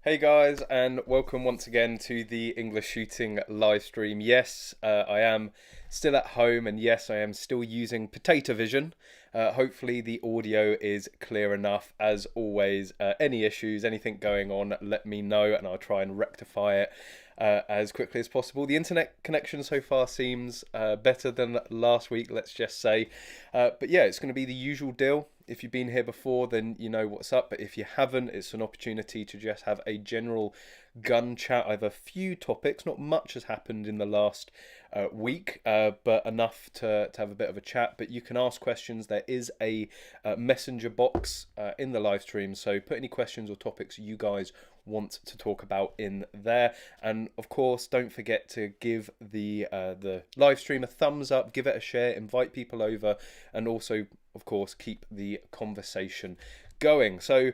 Hey guys, and welcome once again to the English Shooting live stream. Yes, I am still at home, and yes, I am still using potato vision. Hopefully the audio is clear enough. As always, any issues, anything going on, let me know and I'll try and rectify it as quickly as possible. The internet connection so far seems better than last week, let's just say. But yeah, it's going to be the usual deal. If you've been here before, then you know what's up. But if you haven't, it's an opportunity to just have a general gun chat. I have a few topics. Not much has happened in the last week, but enough to have a bit of a chat. But you can ask questions. There is a messenger box in the live stream. So put any questions or topics you guys want to talk about in there. And of course, don't forget to give the live stream a thumbs up, give it a share, invite people over, and also, of course, keep the conversation going. So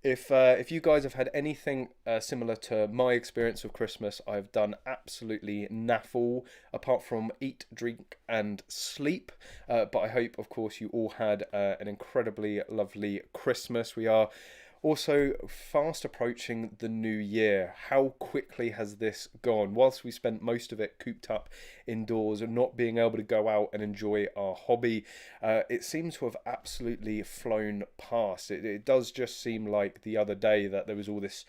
if you guys have had anything similar to my experience of Christmas, I've done absolutely naff all, apart from eat, drink and sleep. But I hope, of course, you all had an incredibly lovely Christmas. We are Also, fast approaching the new year. How quickly has this gone? Whilst we spent most of it cooped up indoors and not being able to go out and enjoy our hobby, it seems to have absolutely flown past. It does just seem like the other day that there was all this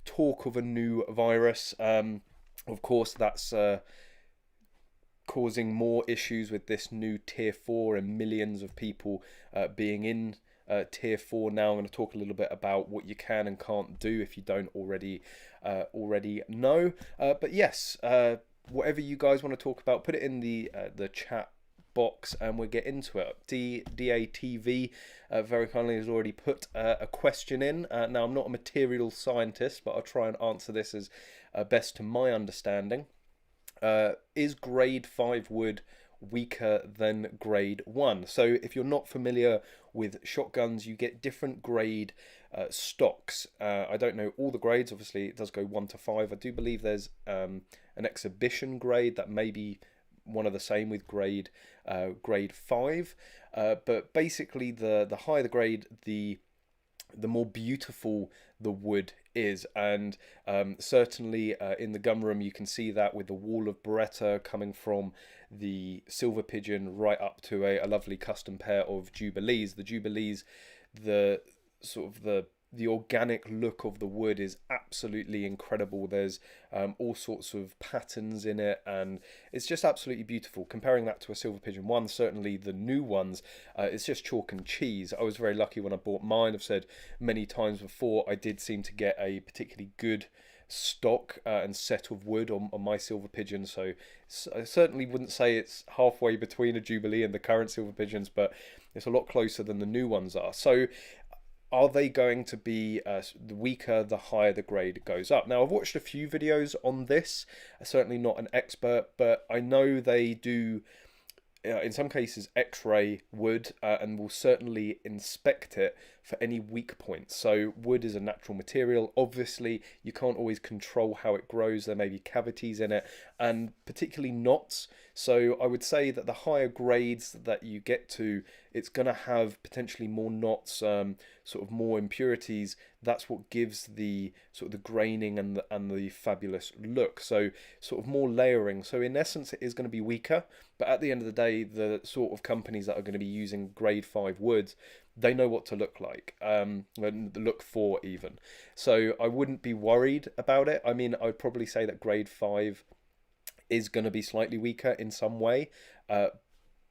talk of a new virus. Of course, that's causing more issues with this new tier 4 and millions of people being in tier 4 now. I'm going to talk a little bit about what you can and can't do if you don't already know. But yes, whatever you guys want to talk about, put it in the chat box and we'll get into it. DATV very kindly has already put a question in. Now, I'm not a material scientist, but I'll try and answer this as best to my understanding. Is grade 5 wood weaker than grade 1? So if you're not familiar with shotguns, you get different grade stocks. I don't know all the grades, obviously it does go 1 to 5. I do believe there's an exhibition grade that may be one of the same with grade 5, but basically the higher the grade, the more beautiful the wood is. And certainly in the gun room you can see that with the wall of Beretta coming from the Silver Pigeon right up to a lovely custom pair of Jubilees. The Jubilees, the sort of the organic look of the wood is absolutely incredible. There's all sorts of patterns in it and it's just absolutely beautiful. Comparing that to a Silver Pigeon 1, certainly the new ones, it's just chalk and cheese. I was very lucky when I bought mine. I've said many times before, I did seem to get a particularly good stock and set of wood on my Silver Pigeon, so I certainly wouldn't say it's halfway between a Jubilee and the current Silver Pigeons, but it's a lot closer than the new ones are. So are they going to be the weaker the higher the grade goes up? Now, I've watched a few videos on this. Certainly not an expert, but I know they do in some cases x-ray wood and will certainly inspect it for any weak points. So wood is a natural material. Obviously you can't always control how it grows. There may be cavities in it and particularly knots. So I would say that the higher grades that you get to, it's going to have potentially more knots, sort of more impurities. That's what gives the sort of the graining and the fabulous look. So sort of more layering. So in essence, it is going to be weaker. But at the end of the day, the sort of companies that are going to be using grade 5 woods, they know what to look like, and look for even. So I wouldn't be worried about it. I mean, I'd probably say that grade 5 is going to be slightly weaker in some way,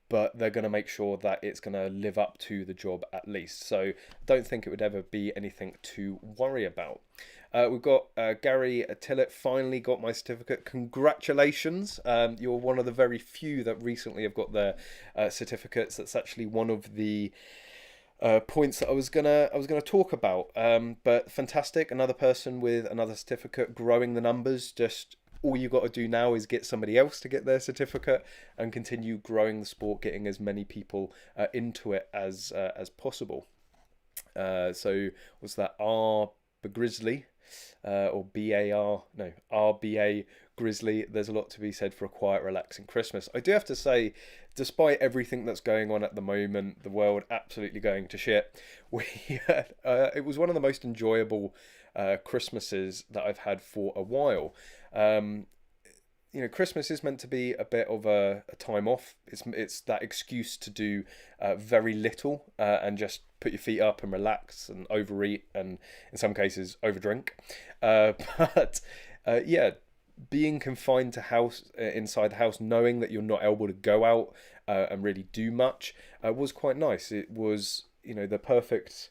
but they're going to make sure that it's going to live up to the job at least. So I don't think it would ever be anything to worry about. We've got Gary Tillett, finally got my certificate. Congratulations. You're one of the very few that recently have got their certificates. That's actually one of the points that I was gonna talk about. But fantastic, another person with another certificate, growing the numbers. Just all you got to do now is get somebody else to get their certificate and continue growing the sport, getting as many people into it as possible. So was that Grizzly or RBA Grizzly? There's a lot to be said for a quiet, relaxing Christmas. I do have to say, despite everything that's going on at the moment, the world absolutely going to shit, it was one of the most enjoyable Christmases that I've had for a while. You know, Christmas is meant to be a bit of a time off. It's that excuse to do very little and just put your feet up and relax and overeat and in some cases overdrink. But yeah, being confined to inside the house, knowing that you're not able to go out and really do much was quite nice. It was, you know, the perfect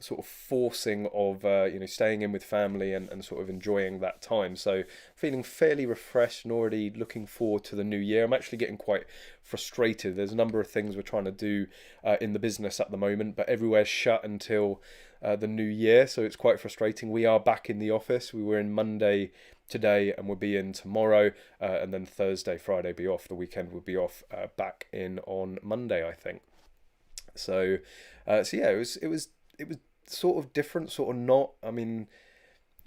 sort of forcing of you know, staying in with family and sort of enjoying that time. So feeling fairly refreshed and already looking forward to the new year. I'm actually getting quite frustrated. There's a number of things we're trying to do in the business at the moment, but everywhere's shut until the new year, so it's quite frustrating. We are back in the office. We were in Monday today and we'll be in tomorrow, and then Thursday, Friday be off. The weekend will be off, back in on Monday, I think. So so yeah, it was sort of different, sort of not. I mean,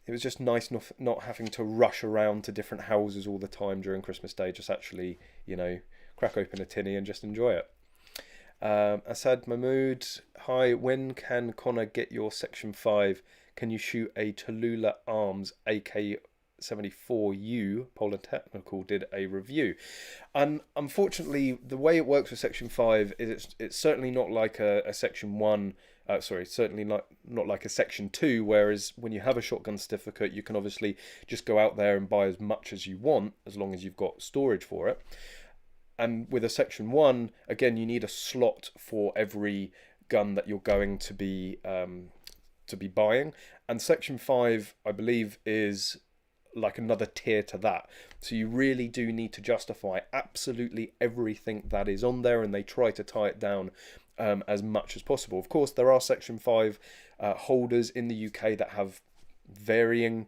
it was just nice not having to rush around to different houses all the time during Christmas Day. Just actually, you know, crack open a tinny and just enjoy it. Asad Mahmood, hi, when can Connor get your Section 5? Can you shoot a Tallulah Arms AK-74U? Polytechnical did a review. And unfortunately, the way it works with Section 5 is it's certainly not like a Section 1. Certainly not like a Section 2, whereas when you have a shotgun certificate, you can obviously just go out there and buy as much as you want, as long as you've got storage for it. And with a Section 1, again, you need a slot for every gun that you're going to be buying. And Section 5, I believe, is like another tier to that. So you really do need to justify absolutely everything that is on there, and they try to tie it down as much as possible. Of course, there are Section 5 holders in the UK that have varying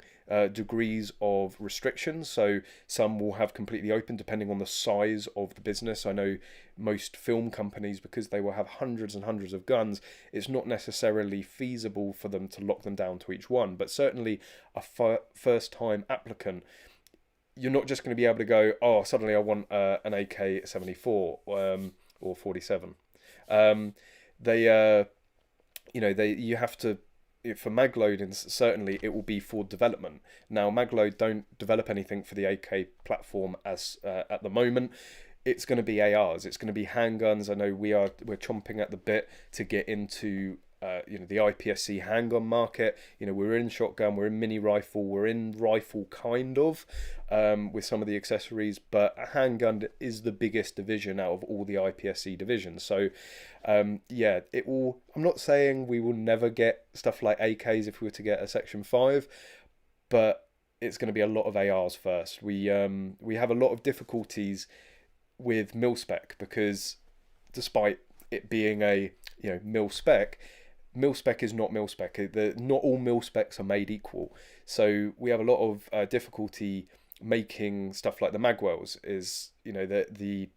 degrees of restrictions. So some will have completely open depending on the size of the business. I know most film companies, because they will have hundreds and hundreds of guns, it's not necessarily feasible for them to lock them down to each one. But certainly a first-time applicant, you're not just going to be able to go, oh, suddenly I want an AK-74 or 47. You have to, for magloading, certainly it will be for development. Now, Magload don't develop anything for the AK platform as at the moment. It's going to be ARs. It's going to be handguns. I know we're chomping at the bit to get into the IPSC handgun market. We're in shotgun, we're in mini rifle, we're in rifle kind of with some of the accessories, but a handgun is the biggest division out of all the IPSC divisions. So it will. I'm not saying we will never get stuff like AKs if we were to get a Section 5, but it's going to be a lot of ARs first. We have a lot of difficulties with mil-spec, because despite it being a mil-spec is not mil-spec. Not all mil-specs are made equal. So we have a lot of difficulty making stuff like the magwells. Is the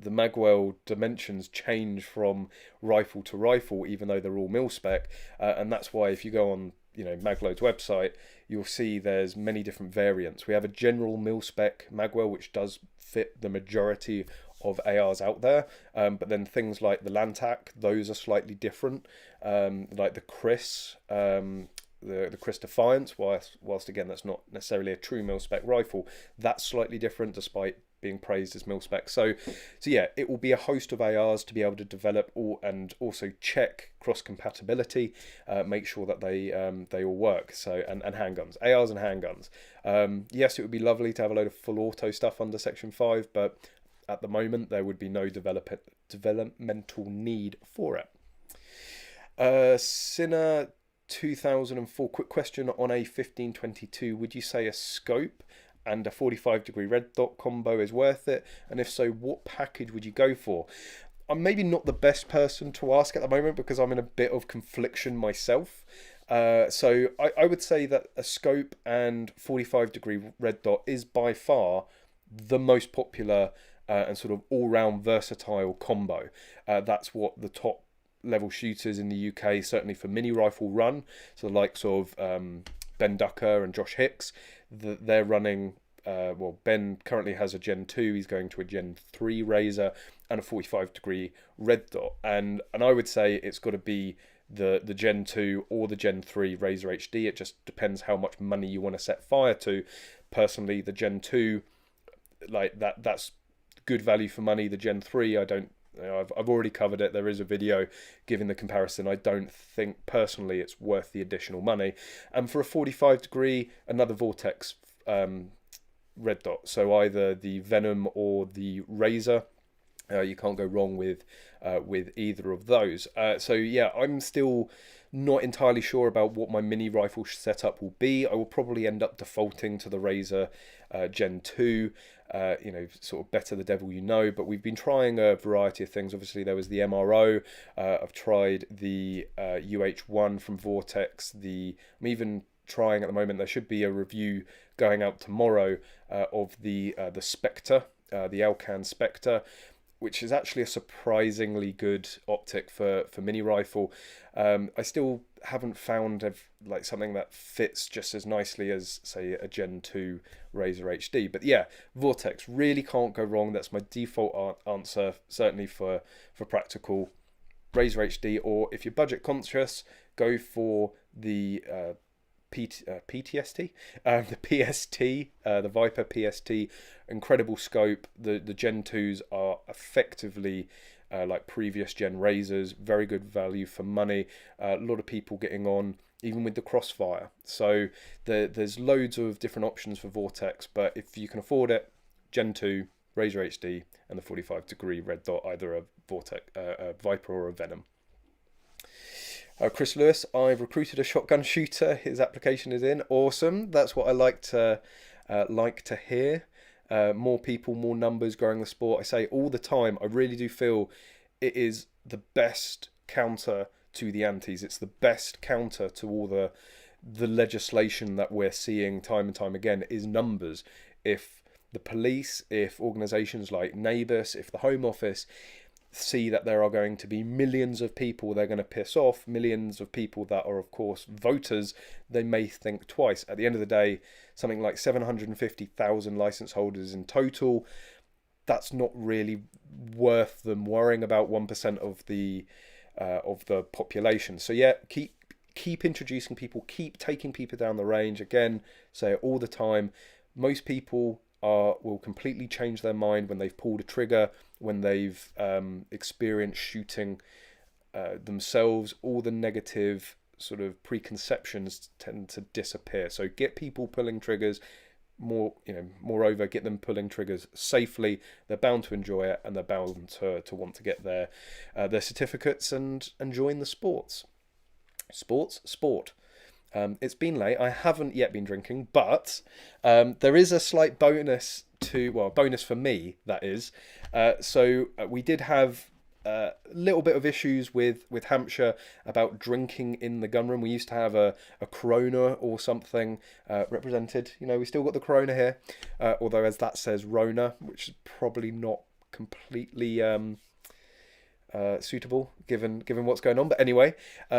magwell dimensions change from rifle to rifle, even though they're all mil-spec, and that's why if you go on Magload's website, you'll see there's many different variants. We have a general mil-spec magwell which does fit the majority of ARs out there, but then things like the Lantac, those are slightly different, like the Chris, the Chris Defiance, whilst again that's not necessarily a true mil-spec rifle, that's slightly different despite being praised as mil-spec. So yeah, it will be a host of ARs to be able to develop and also check cross-compatibility, make sure that they all work. So and handguns, ARs and handguns. Yes, it would be lovely to have a load of full auto stuff under Section 5, but at the moment there would be no developmental need for it. Sinner 2004, quick question on a 1522. Would you say a scope and a 45-degree red dot combo is worth it? And if so, what package would you go for? I'm maybe not the best person to ask at the moment because I'm in a bit of confliction myself. So I would say that a scope and 45-degree red dot is by far the most popular and sort of all-round versatile combo. That's what the top level shooters in the UK, certainly for mini rifle, run. So the likes of Ben Ducker and Josh Hicks, they're running. Ben currently has a Gen 2. He's going to a Gen 3 Razor and a 45-degree red dot. And I would say it's got to be the Gen 2 or the Gen 3 Razor HD. It just depends how much money you want to set fire to. Personally, the Gen 2, like that's good value for money. The Gen 3, I don't. I've already covered it. There is a video giving the comparison. I don't think personally it's worth the additional money. And for a 45-degree, another Vortex red dot. So either the Venom or the Razor. You can't go wrong with either of those. So yeah, I'm still not entirely sure about what my mini rifle setup will be. I will probably end up defaulting to the Razor Gen 2. Sort of better the devil you know, but we've been trying a variety of things. Obviously there was the MRO, I've tried the UH1 from Vortex, I'm even trying at the moment, there should be a review going out tomorrow of the Spectre, the Alcan Spectre, which is actually a surprisingly good optic for mini rifle. I still haven't found like something that fits just as nicely as, say, a Gen 2 Razor HD. But yeah, Vortex, really can't go wrong. That's my default answer, certainly for practical. Razor HD, or if you're budget conscious, go for the PTST, the PST, the Viper PST. Incredible scope. The Gen 2s are effectively like previous gen Razors, very good value for money. A lot of people getting on even with the Crossfire. So there's loads of different options for Vortex, but if you can afford it, Gen 2, Razor HD, and the 45-degree red dot, either a Vortex, a Viper or a Venom. Chris Lewis, I've recruited a shotgun shooter. His application is in. Awesome. That's what I like to hear. More people, more numbers, growing the sport. I say all the time, I really do feel it is the best counter to the antis. It's the best counter to all the legislation that we're seeing time and time again, is numbers. If the police, if organisations like NABUS, if the Home Office see that there are going to be millions of people they're going to piss off, millions of people that are, of course, voters, they may think twice. At the end of the day, something like 750,000 licence holders in total, that's not really worth them worrying about 1% of the population. So yeah, keep introducing people, keep taking people down the range. Again, say it all the time, most people will completely change their mind when they've pulled a trigger, when they've experienced shooting themselves. All the negative sort of preconceptions tend to disappear. So get people pulling triggers. Moreover, get them pulling triggers safely. They're bound to enjoy it, and they're bound to want to get their certificates and join the sport. It's been late. I haven't yet been drinking, but there is a slight bonus bonus for me, that is. So we did have a little bit of issues with Hampshire about drinking in the gun room. We used to have a Corona or something represented. We still got the Corona here, although as that says Rona, which is probably not completely suitable given what's going on. But anyway,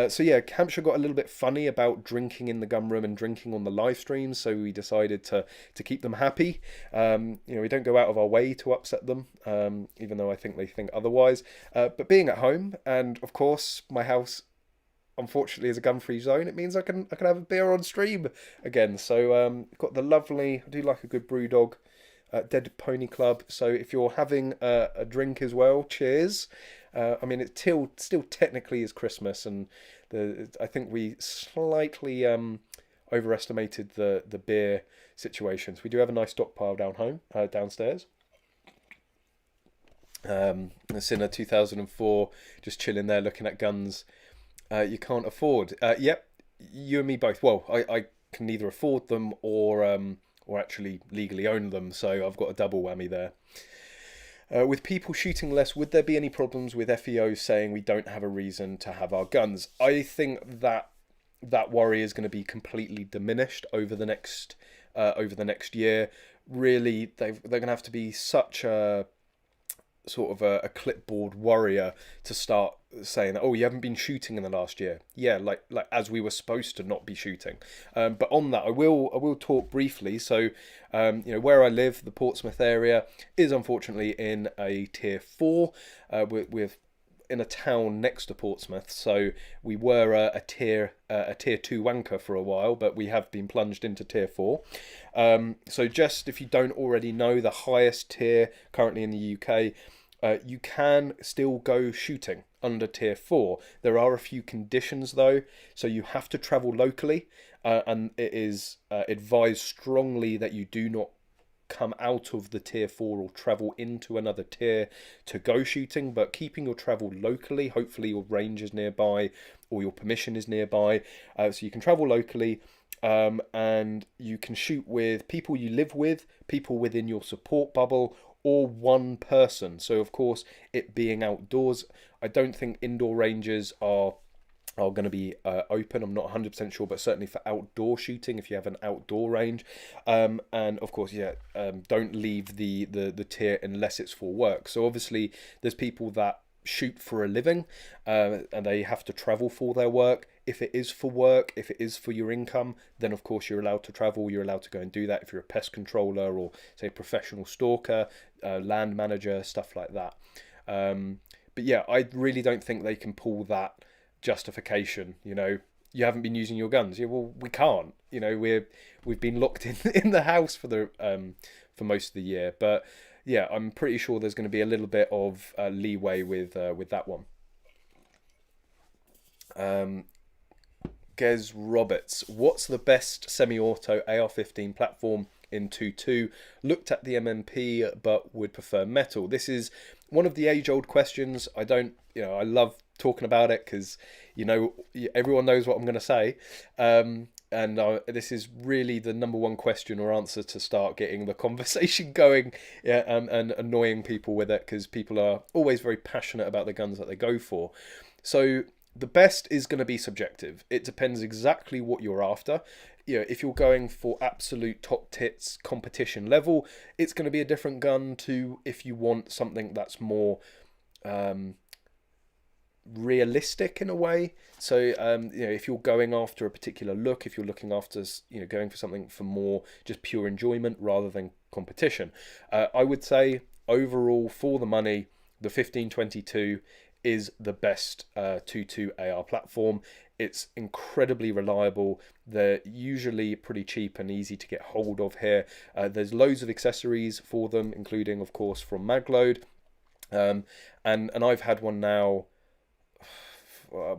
so yeah, Hampshire got a little bit funny about drinking in the gun room and drinking on the live streams, so we decided to keep them happy. We don't go out of our way to upset them, even though I think they think otherwise. But being at home, and of course my house unfortunately is a gun-free zone, it means I can have a beer on stream again. So got the lovely, I do like a good brew dog, Dead Pony Club. So if you're having a drink as well, cheers. I mean, it still technically is Christmas, and I think we slightly overestimated the beer situations. We do have a nice stockpile downstairs. It's in a 2004, just chilling there, looking at guns you can't afford. Yep, you and me both. Well, I can neither afford them or actually legally own them, so I've got a double whammy there. With people shooting less, would there be any problems with FEO saying we don't have a reason to have our guns? I think that worry is going to be completely diminished over the next year. Really, they're going to have to be such a sort of a clipboard warrior to start saying that, oh, you haven't been shooting in the last year. Yeah, like as we were supposed to not be shooting. But on that, I will talk briefly. So, where I live, the Portsmouth area, is unfortunately in a tier 4. We're in a town next to Portsmouth, so we were a tier 2 wanker for a while, but we have been plunged into tier 4. So just if you don't already know, the highest tier currently in the UK, you can still go shooting under tier 4. There are a few conditions though, so you have to travel locally, and it is advised strongly that you do not come out of the tier 4 or travel into another tier to go shooting, but keeping your travel locally. Hopefully your range is nearby or your permission is nearby, so you can travel locally, and you can shoot with people you live with, people within your support bubble, or one person. So of course, it being outdoors, I don't think indoor ranges are going to be open. I'm not 100% sure, but certainly for outdoor shooting, if you have an outdoor range, and of course, don't leave the tier unless it's for work. So obviously, there's people that shoot for a living, and they have to travel for their work. If it is for work, if it is for your income, then of course you're allowed to travel. You're allowed to go and do that if you're a pest controller or, say, a professional stalker, land manager, stuff like that. But yeah, I really don't think they can pull that justification. You know, you haven't been using your guns. Yeah, well, we can't. You know, we've been locked in the house for most of the year. But yeah, I'm pretty sure there's going to be a little bit of leeway with that one. Gez Roberts, what's the best semi-auto AR-15 platform in 2.2? Looked at the MMP but would prefer metal. This is one of the age-old questions. I don't, I love talking about it because, everyone knows what I'm going to say. And this is really the number one question or answer to start getting the conversation going, and annoying people with it, because people are always very passionate about the guns that they go for. So the best is going to be subjective. It depends exactly what you're after. If you're going for absolute top tits competition level, it's going to be a different gun to if you want something that's more realistic in a way. So if you're going after a particular look, if you're looking after going for something for more just pure enjoyment rather than competition, I would say overall for the money, the 1522 is the best 2.2 AR platform. It's incredibly reliable. They're usually pretty cheap and easy to get hold of here. There's loads of accessories for them, including, of course, from Magload. And I've had one now,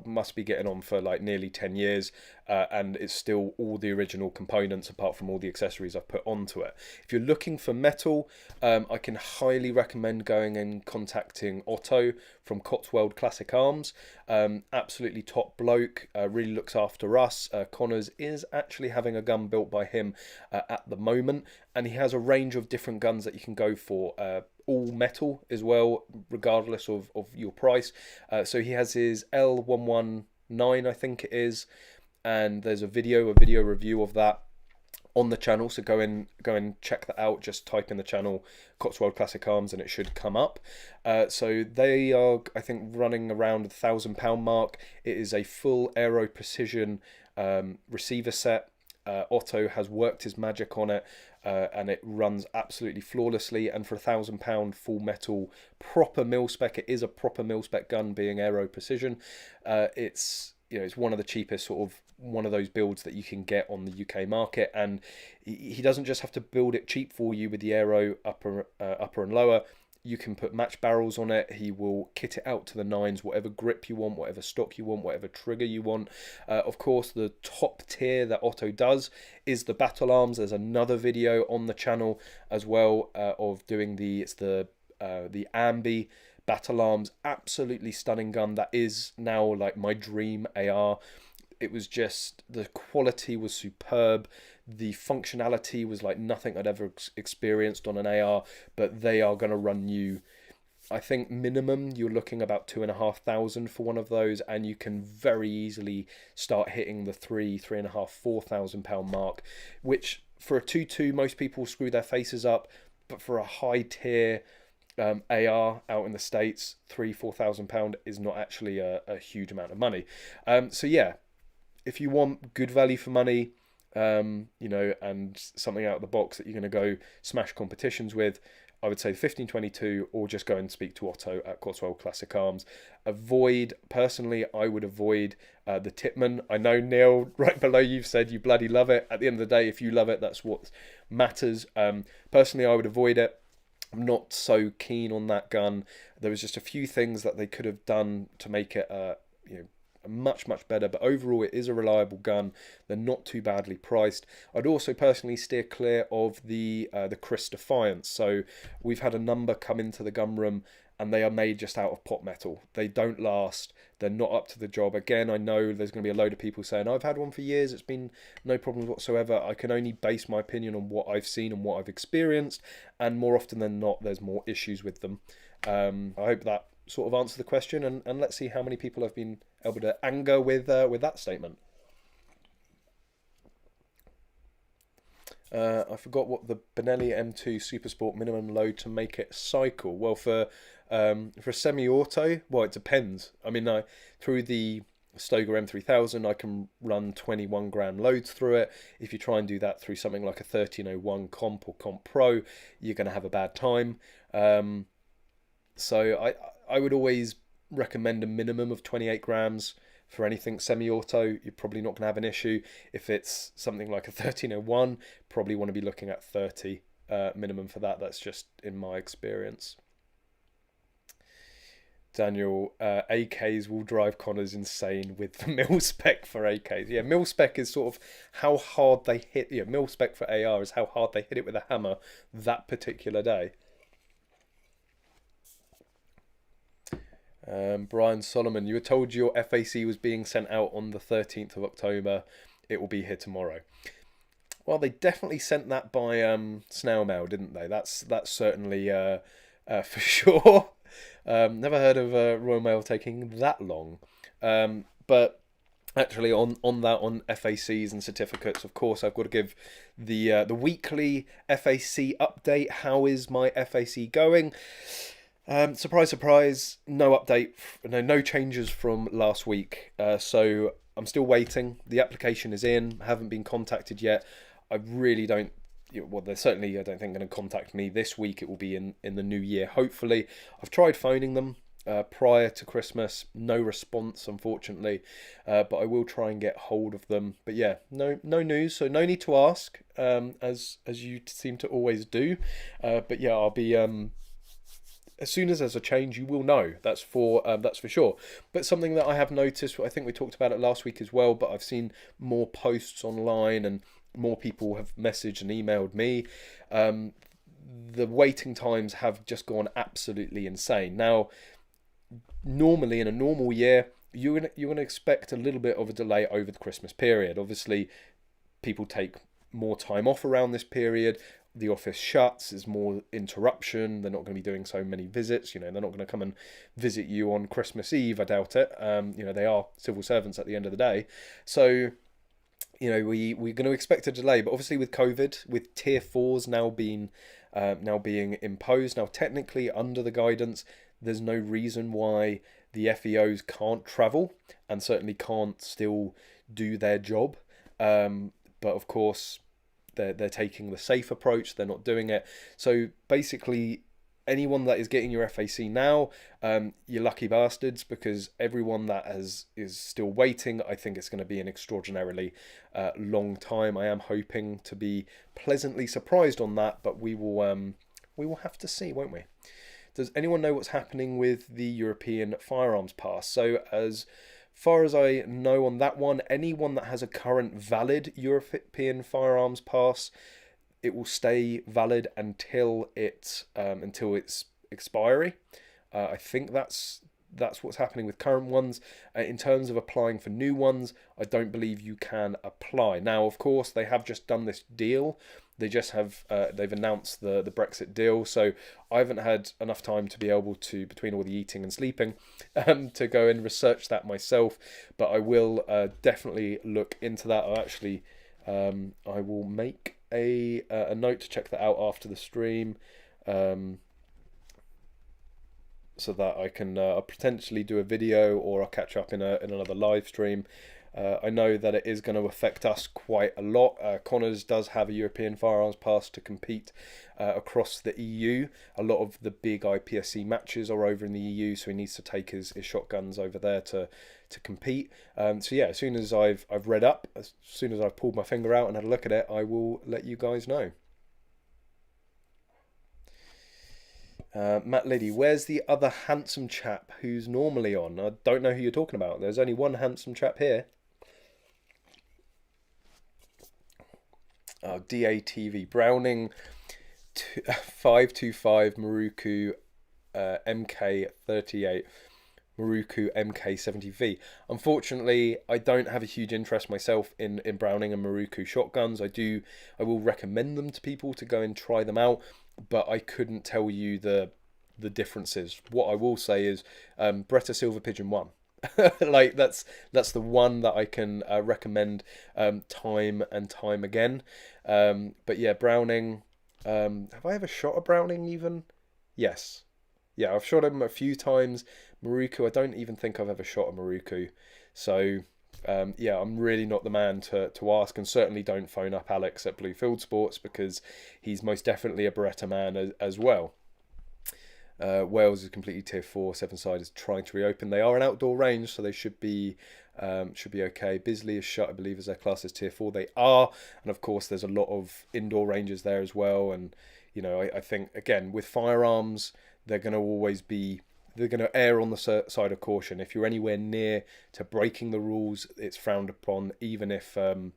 must be getting on for like nearly 10 years, and it's still all the original components apart from all the accessories I've put onto it. If you're looking for metal, I can highly recommend going and contacting Otto from Cotswold Classic Arms. Absolutely top bloke, really looks after us. Connors is actually having a gun built by him at the moment, and he has a range of different guns that you can go for, all metal as well, regardless of your price. So he has his L119, I think it is, and there's a video review of that on the channel, so go and check that out. Just type in the channel Cotswold Classic Arms and it should come up. So they are, I think, running around the £1,000 mark. It is a full aero precision receiver set. Otto has worked his magic on it, and it runs absolutely flawlessly. And for £1,000 full metal proper mil spec, it is a proper mil spec gun, being aero precision. It's one of the cheapest sort of one of those builds that you can get on the UK market, and he doesn't just have to build it cheap for you with the aero upper and lower. You can put match barrels on it. He will kit it out to the nines, whatever grip you want, whatever stock you want, whatever trigger you want. Of course, the top tier that Otto does is the battle arms. There's another video on the channel as well of doing the Ambi battle arms. Absolutely stunning gun. That is now like my dream AR. It was just, the quality was superb. The functionality was like nothing I'd ever experienced on an AR, but they are going to run you, I think minimum, you're looking about 2,500 for one of those, and you can very easily start hitting the £3,500, £4,000 mark, which for a 2.2 most people screw their faces up, but for a high tier AR out in the States, £3,000-4,000 is not actually a huge amount of money. So yeah, if you want good value for money, and something out of the box that you're going to go smash competitions with, I would say the 1522, or just go and speak to Otto at Cotswold Classic Arms. Personally, I would avoid the Tippmann. I know, Neil, right below you've said you bloody love it. At the end of the day, if you love it, that's what matters. Personally, I would avoid it. I'm not so keen on that gun. There was just a few things that they could have done to make it much better, but overall it is a reliable gun. They're not too badly priced. I'd also personally steer clear of the Chris Defiance. So we've had a number come into the gun room and they are made just out of pot metal. They don't last. They're not up to the job. Again, I know there's going to be a load of people saying I've had one for years, it's been no problems whatsoever. I can only base my opinion on what I've seen and what I've experienced, and more often than not there's more issues with them. I hope that sort of answer the question, and let's see how many people have been able to anger with that statement. I forgot what the Benelli M2 Supersport minimum load to make it cycle. Well, for For a semi-auto, well, it depends. I mean, through the Stoker M3000, I can run 21 gram loads through it. If you try and do that through something like a 1301 Comp or Comp Pro, you're going to have a bad time. So I would always recommend a minimum of 28 grams for anything semi-auto. You're probably not going to have an issue. If it's something like a 1301, probably want to be looking at 30 minimum for that. That's just in my experience. Daniel, AKs will drive Connors insane with the mil spec for AKs. Yeah, mil spec is sort of how hard they hit. Yeah, mil spec for AR is how hard they hit it with a hammer that particular day. Brian Solomon, you were told your FAC was being sent out on the 13th of October. It will be here tomorrow. Well, they definitely sent that by snail mail, didn't they? That's certainly for sure. Never heard of Royal Mail taking that long. But actually, on FACs and certificates, of course, I've got to give the weekly FAC update. How is my FAC going? Surprise, surprise, no update, no changes from last week. So I'm still waiting. The application is in, haven't been contacted yet. I really don't, well, they're certainly, I don't think, going to contact me this week. It will be in the new year, hopefully. I've tried phoning them prior to Christmas, no response, unfortunately. But I will try and get hold of them. But yeah, no news, so no need to ask, as you seem to always do. But yeah, I'll be... as soon as there's a change, you will know. That's for sure. But something that I have noticed, I think we talked about it last week as well, but I've seen more posts online and more people have messaged and emailed me. The waiting times have just gone absolutely insane. Now, normally in a normal year, you're gonna expect a little bit of a delay over the Christmas period. Obviously, people take more time off around this period. The office shuts, there's more interruption, they're not going to be doing so many visits, they're not going to come and visit you on Christmas Eve, I doubt it. They are civil servants at the end of the day. So, we're going to expect a delay, but obviously with COVID, with Tier 4s now being imposed, now technically under the guidance, there's no reason why the FEOs can't travel and certainly can't still do their job. But of course, they're taking the safe approach. They're not doing it. So basically, anyone that is getting your FAC now, you're lucky bastards, because everyone that is still waiting, I think it's going to be an extraordinarily long time. I am hoping to be pleasantly surprised on that, but we will have to see, won't we? Does anyone know what's happening with the European firearms pass? So as far as I know on that one, anyone that has a current valid European firearms pass, it will stay valid until its expiry. I think that's what's happening with current ones. In terms of applying for new ones, I don't believe you can apply. Now, of course, they have just done this deal. They just have they've announced the Brexit deal, so I haven't had enough time to be able to, between all the eating and sleeping, to go and research that myself. But I will definitely look into that. I will make a note to check that out after the stream, so that I can potentially do a video, or I'll catch up in another live stream. I know that it is going to affect us quite a lot. Connors does have a European firearms pass to compete across the EU. A lot of the big IPSC matches are over in the EU, so he needs to take his shotguns over there to compete. So yeah, as soon as I've read up, as soon as I've pulled my finger out and had a look at it, I will let you guys know. Matt Liddy, where's the other handsome chap who's normally on? I don't know who you're talking about. There's only one handsome chap here. DATV Browning 525 Maruku MK38 Maruku MK70V. Unfortunately, I don't have a huge interest myself in Browning and Maruku shotguns. I will recommend them to people to go and try them out, but I couldn't tell you the differences. What I will say is Bretta Silver Pigeon 1. Like that's the one that I can recommend time and time again. But yeah, Browning. Have I ever shot a Browning even? Yes. Yeah, I've shot him a few times. Maruku, I don't even think I've ever shot a Maruku. So, yeah, I'm really not the man to ask, and certainly don't phone up Alex at Blue Field Sports, because he's most definitely a Beretta man as well. Wales is completely tier 4. Seven Side is trying to reopen. They are an outdoor range, so they should be okay. Bisley is shut, I believe, as their class is tier 4. They are, and of course, there's a lot of indoor ranges there as well. And you know, I think again with firearms, they're going to always be. They're going to err on the side of caution. If you're anywhere near to breaking the rules, it's frowned upon. Even if you're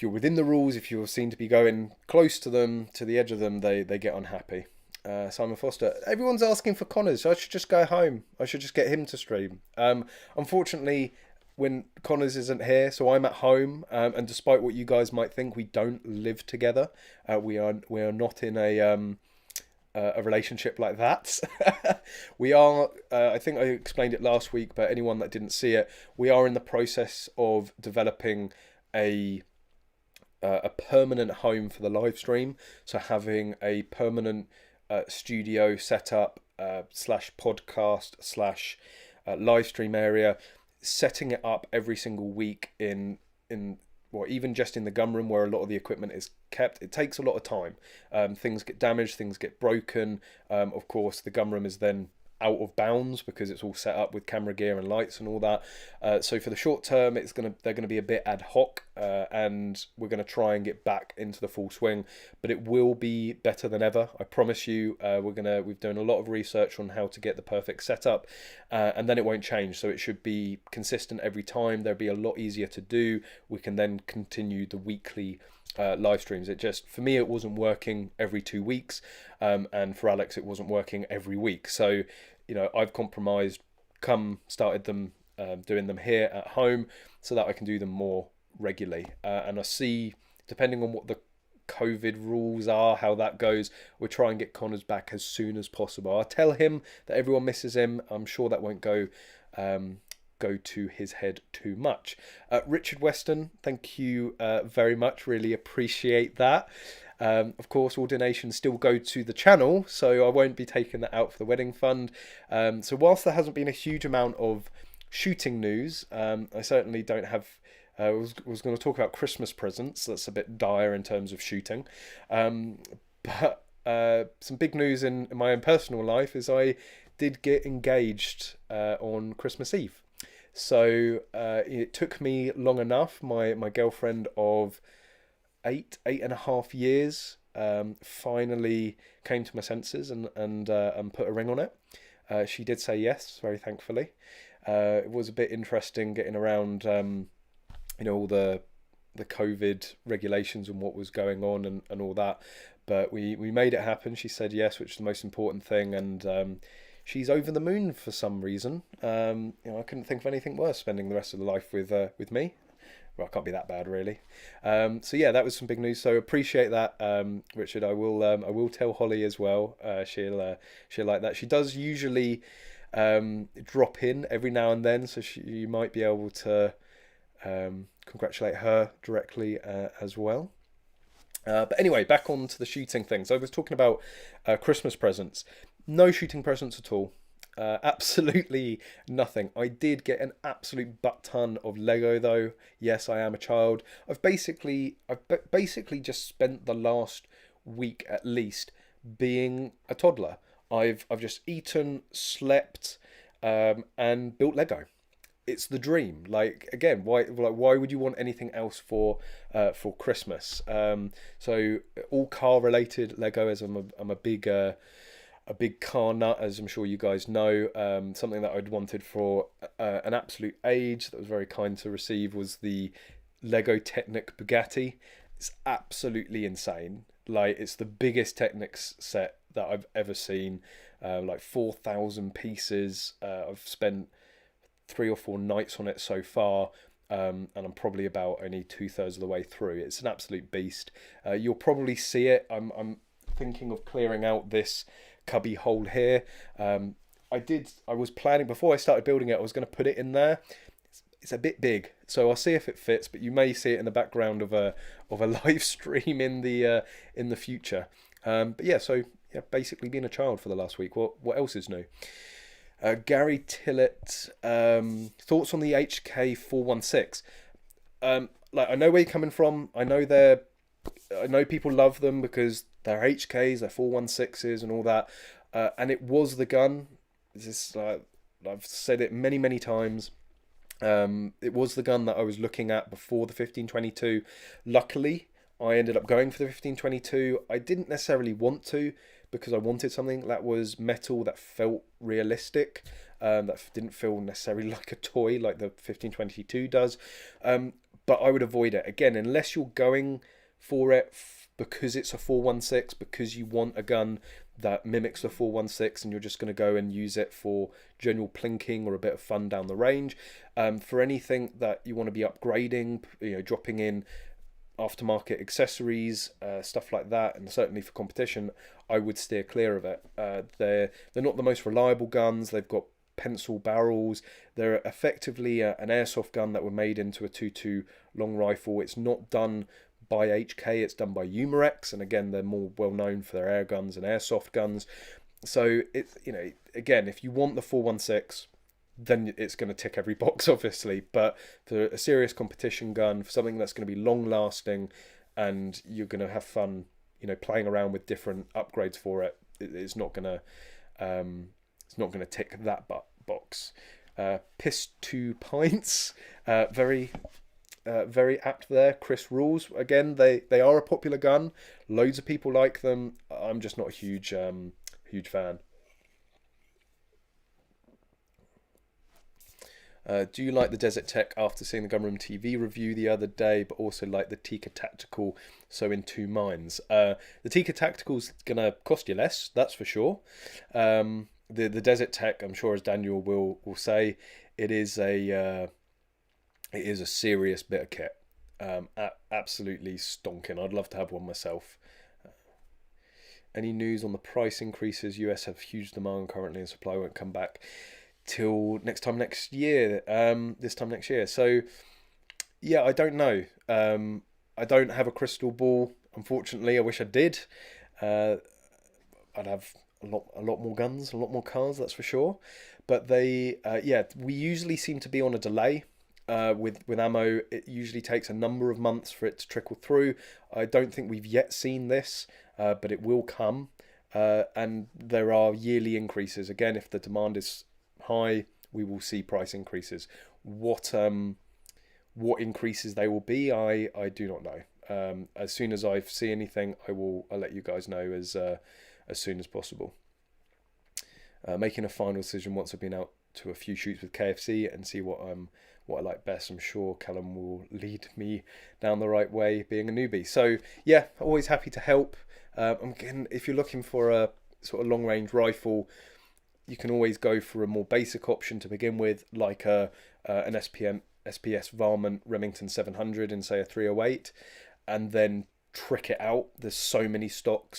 within the rules, if you're seen to be going close to them, to the edge of them, they get unhappy. Simon Foster, everyone's asking for Connors, so I should just go home. I should just get him to stream. Unfortunately, when Connors isn't here, so I'm at home, and despite what you guys might think, we don't live together. We are not in a relationship like that. We are, I think I explained it last week, but anyone that didn't see it, we are in the process of developing a permanent home for the live stream. So having a permanent studio setup slash podcast slash live stream area, setting it up every single week in well, even just in the gun room where a lot of the equipment is kept. It takes a lot of time. Things get damaged, things get broken. Of course, the gun room is then out of bounds because it's all set up with camera gear and lights and all that. So for the short term, they're gonna be a bit ad hoc, and we're gonna try and get back into the full swing. But it will be better than ever, I promise you. We've done a lot of research on how to get the perfect setup, and then it won't change. So it should be consistent every time. There'll be a lot easier to do. We can then continue the weekly live streams. It just, for me, it wasn't working every 2 weeks, and for Alex it wasn't working every week. So you know, I've compromised, started them doing them here at home so that I can do them more regularly, and I see, depending on what the COVID rules are, how that goes, we'll try and get Connors back as soon as possible. I'll tell him that everyone misses him. I'm sure that won't go to his head too much. Richard Weston, thank you very much. Really appreciate that. Of course, all donations still go to the channel, so I won't be taking that out for the wedding fund. So whilst there hasn't been a huge amount of shooting news, I certainly don't have... I was going to talk about Christmas presents. That's a bit dire in terms of shooting. But some big news in my own personal life is I did get engaged on Christmas Eve. So it took me long enough. My girlfriend of 8.5 years finally came to my senses and put a ring on it. She did say yes, very thankfully. It was a bit interesting getting around, you know, all the COVID regulations and what was going on and all that. But we made it happen. She said yes, which is the most important thing. And she's over the moon for some reason. You know, I couldn't think of anything worse, spending the rest of the life with me. Well, it can't be that bad, really. So yeah, that was some big news. So appreciate that, Richard. I will tell Holly as well. She'll like that. She does usually drop in every now and then, so you might be able to congratulate her directly as well. But anyway, back on to the shooting thing. So I was talking about Christmas presents. No shooting presents at all. Absolutely nothing. I did get an absolute butt ton of Lego though. Yes, I am a child. I've basically just spent the last week at least being a toddler. I've just eaten, slept, and built Lego. It's the dream. Like, again, why would you want anything else for Christmas? So all car related Lego, as I'm a big car nut, as I'm sure you guys know. Something that I'd wanted for an absolute age that was very kind to receive was the Lego Technic Bugatti. It's absolutely insane. Like, it's the biggest Technics set that I've ever seen. Like 4,000 pieces. I've spent 3 or 4 nights on it so far. And I'm probably about only 2/3 of the way through. It's an absolute beast. You'll probably see it. I'm thinking of clearing out this cubby hole here. I was planning, before I started building it, I was going to put it in there. It's a bit big, so I'll see if it fits, but you may see it in the background of a live stream in the future. But yeah, so yeah, basically been a child for the last week. What else is new? Gary Tillett, thoughts on the HK 416. Like, I know where you're coming from. I know people love them because they're HKs, they're 416s, and all that. And it was the gun. I've said it many, many times. It was the gun that I was looking at before the 1522. Luckily, I ended up going for the 1522. I didn't necessarily want to, because I wanted something that was metal, that felt realistic, that didn't feel necessarily like a toy like the 1522 does. But I would avoid it. Again, unless you're going for it because it's a 416, because you want a gun that mimics the 416 and you're just going to go and use it for general plinking or a bit of fun down the range. For anything that you want to be upgrading, dropping in aftermarket accessories, stuff like that, and certainly for competition, I would steer clear of it. They're not the most reliable guns. They've got pencil barrels. They're effectively an airsoft gun that were made into a 2.2 long rifle. It's not done by HK, it's done by Umarex, and again, they're more well known for their air guns and airsoft guns. So it's, again, if you want the 416, then it's going to tick every box, obviously. But for a serious competition gun, for something that's going to be long lasting, and you're going to have fun, playing around with different upgrades for it, it's not going to tick that box. Piss 2 pints, very apt there. Chris Rules, again, they are a popular gun. Loads of people like them. I'm just not a huge fan. Do you like the Desert Tech after seeing the Gunroom TV review the other day, but also like the Tikka Tactical, so in two minds? The Tikka Tactical's going to cost you less, that's for sure. The Desert Tech, I'm sure, as Daniel will say, it is a serious bit of kit. Absolutely stonking. I'd love to have one myself. Any news on the price increases? US have huge demand currently and supply won't come back till this time next year. So yeah, I don't know. I don't have a crystal ball, unfortunately. I wish I did. I'd have a lot more guns, a lot more cars, that's for sure. But we usually seem to be on a delay. With ammo, it usually takes a number of months for it to trickle through. I don't think we've yet seen this, but it will come. And there are yearly increases. Again, if the demand is high, we will see price increases. What increases they will be, I do not know. As soon as I see anything, I'll let you guys know as soon as possible. Making a final decision once I've been out to a few shoots with KFC and see what I like best. I'm sure Callum will lead me down the right way, being a newbie. So yeah, always happy to help. Again, if you're looking for a sort of long range rifle, you can always go for a more basic option to begin with, like an SPS Varmint Remington 700 in, say, a 308, and then trick it out. There's so many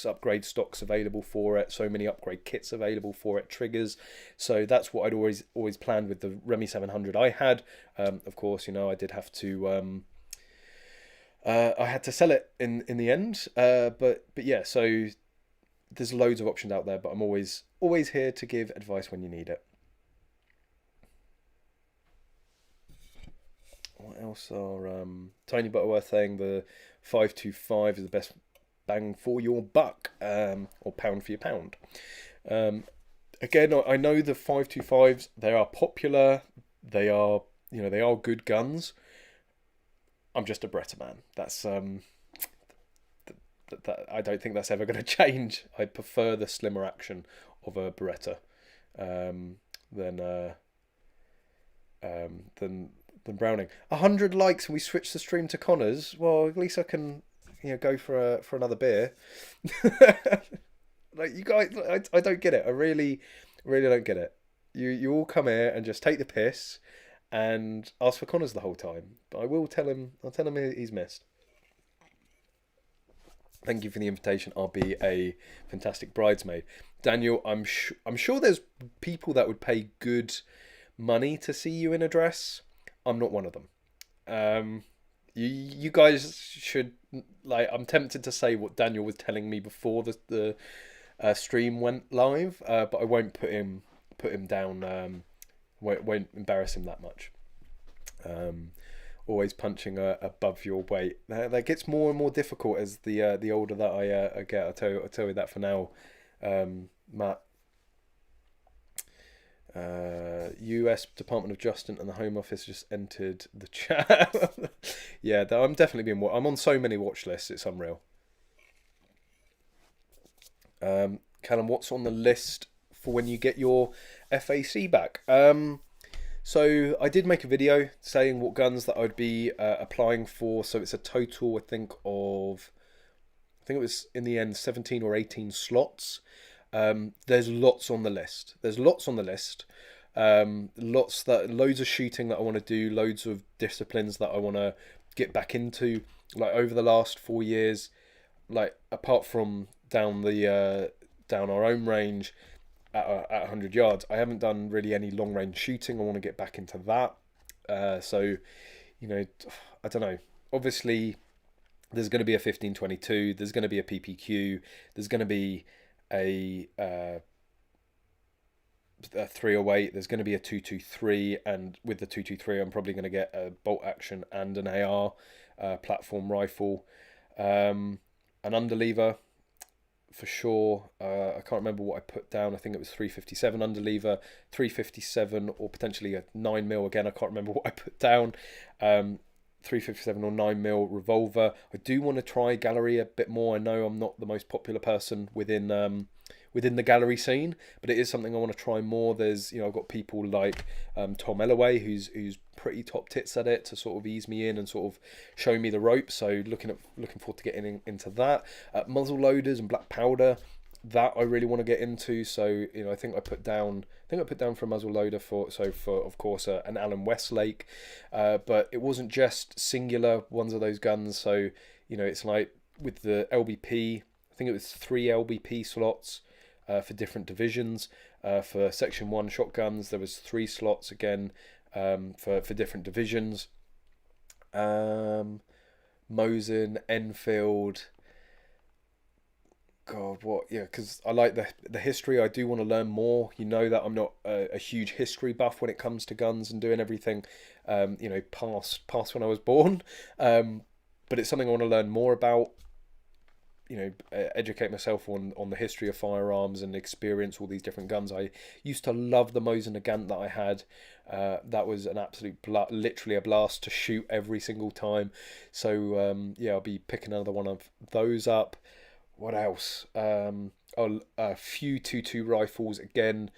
upgrade stocks available for it, so many upgrade kits available for it, triggers. So that's what I'd always planned with the Remy 700 I had. Of course, I did have to I had to sell it in the end. But yeah, so there's loads of options out there, but I'm always here to give advice when you need it. What else are Tiny Butterworth saying the 525 is the best bang for your buck, or pound for your pound. Again, I know the 525s, they are popular, they are good guns. I'm just a Beretta man. That's I don't think that's ever going to change. I prefer the slimmer action of a Beretta than Browning. 100 likes and we switch the stream to Connors. Well, at least I can go for another beer. Like, you guys, I don't get it. I really don't get it. You all come here and just take the piss and ask for Connors the whole time. But I'll tell him he's missed. Thank you for the invitation. I'll be a fantastic bridesmaid. Daniel, I'm sure there's people that would pay good money to see you in a dress. I'm not one of them. You guys should, like, I'm tempted to say what Daniel was telling me before the stream went live, but I won't put him down. Won't embarrass him that much. Always punching above your weight. That gets more and more difficult as the older that I get. I'll tell you that for now, Matt. U.S. Department of Justice and the Home Office just entered the chat. Yeah, I'm definitely being. I'm on so many watch lists. It's unreal. Callum, what's on the list for when you get your FAC back? So I did make a video saying what guns that I'd be applying for. So it's a total, I think it was in the end 17 or 18 slots. There's lots on the list. Loads of shooting that I want to do, loads of disciplines that I want to get back into. Like over the last 4 years, like apart from down our own range at 100 yards, I haven't done really any long range shooting. I want to get back into that. So, you know, I don't know. Obviously, there's going to be a 1522. There's going to be a PPQ. There's going to be a 308. There's going to be a 223, and with the 223, I'm probably going to get a bolt action and an AR platform rifle, an underlever for sure. I can't remember what I put down. I think it was 357 underlever, 357, or potentially a 9mm again. I can't remember what I put down. 357 or 9mm revolver. I do want to try gallery a bit more. I know I'm not the most popular person within the gallery scene, but it is something I want to try more. There's, I've got people like Tom Ellaway, who's pretty top tits at it, to sort of ease me in and sort of show me the ropes. So looking forward to getting into that. Muzzle loaders and black powder, that I really want to get into. So I think I put down for a muzzle loader for of course an Allen Westlake, but it wasn't just singular ones of those guns. So it's like with the LBP, I think it was 3 LBP slots for different divisions. For section 1 shotguns, there was 3 slots again for different divisions. Mosin, Enfield. God, what? Yeah, because I like the history. I do want to learn more. You know that I'm not a huge history buff when it comes to guns and doing everything, past when I was born. But it's something I want to learn more about. Educate myself on the history of firearms and experience all these different guns. I used to love the Mosin Nagant that I had. That was an absolute literally a blast to shoot every single time. So I'll be picking another one of those up. What else? A few 2.2 rifles again,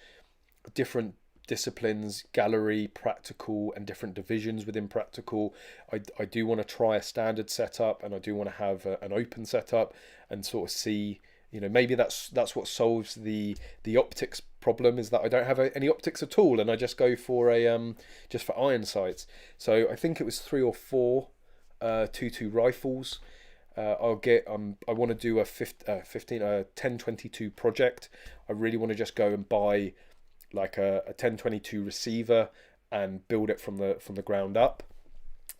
different disciplines, gallery, practical, and different divisions within practical. I do want to try a standard setup, and I do want to have an open setup and sort of see, maybe that's what solves the optics problem, is that I don't have any optics at all, and I just go for just for iron sights. So I think it was 3 or 4 2.2 rifles. I'll get. I want to do a 1022 project. I really want to just go and buy like a 1022 receiver and build it from the ground up.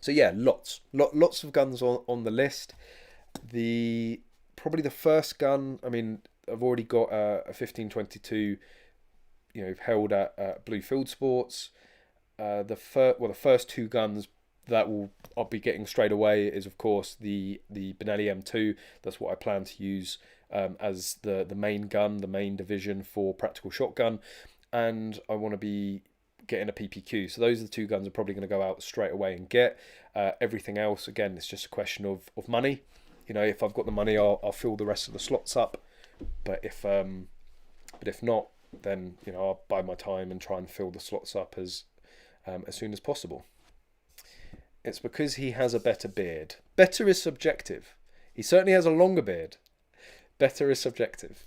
So yeah, lots of guns on the list. Probably the first gun. I mean, I've already got a 1522. Held at Blue Field Sports. The first 2 guns that I'll be getting straight away is of course the Benelli M2. That's what I plan to use as the main gun, the main division for practical shotgun, and I want to be getting a PPQ. So those are the 2 guns I'm probably going to go out straight away and get. Everything else, again, it's just a question of money. If I've got the money, I'll fill the rest of the slots up. But if not, then I'll buy my time and try and fill the slots up as soon as possible. It's because he has a better beard. Better is subjective. He certainly has a longer beard. Better is subjective.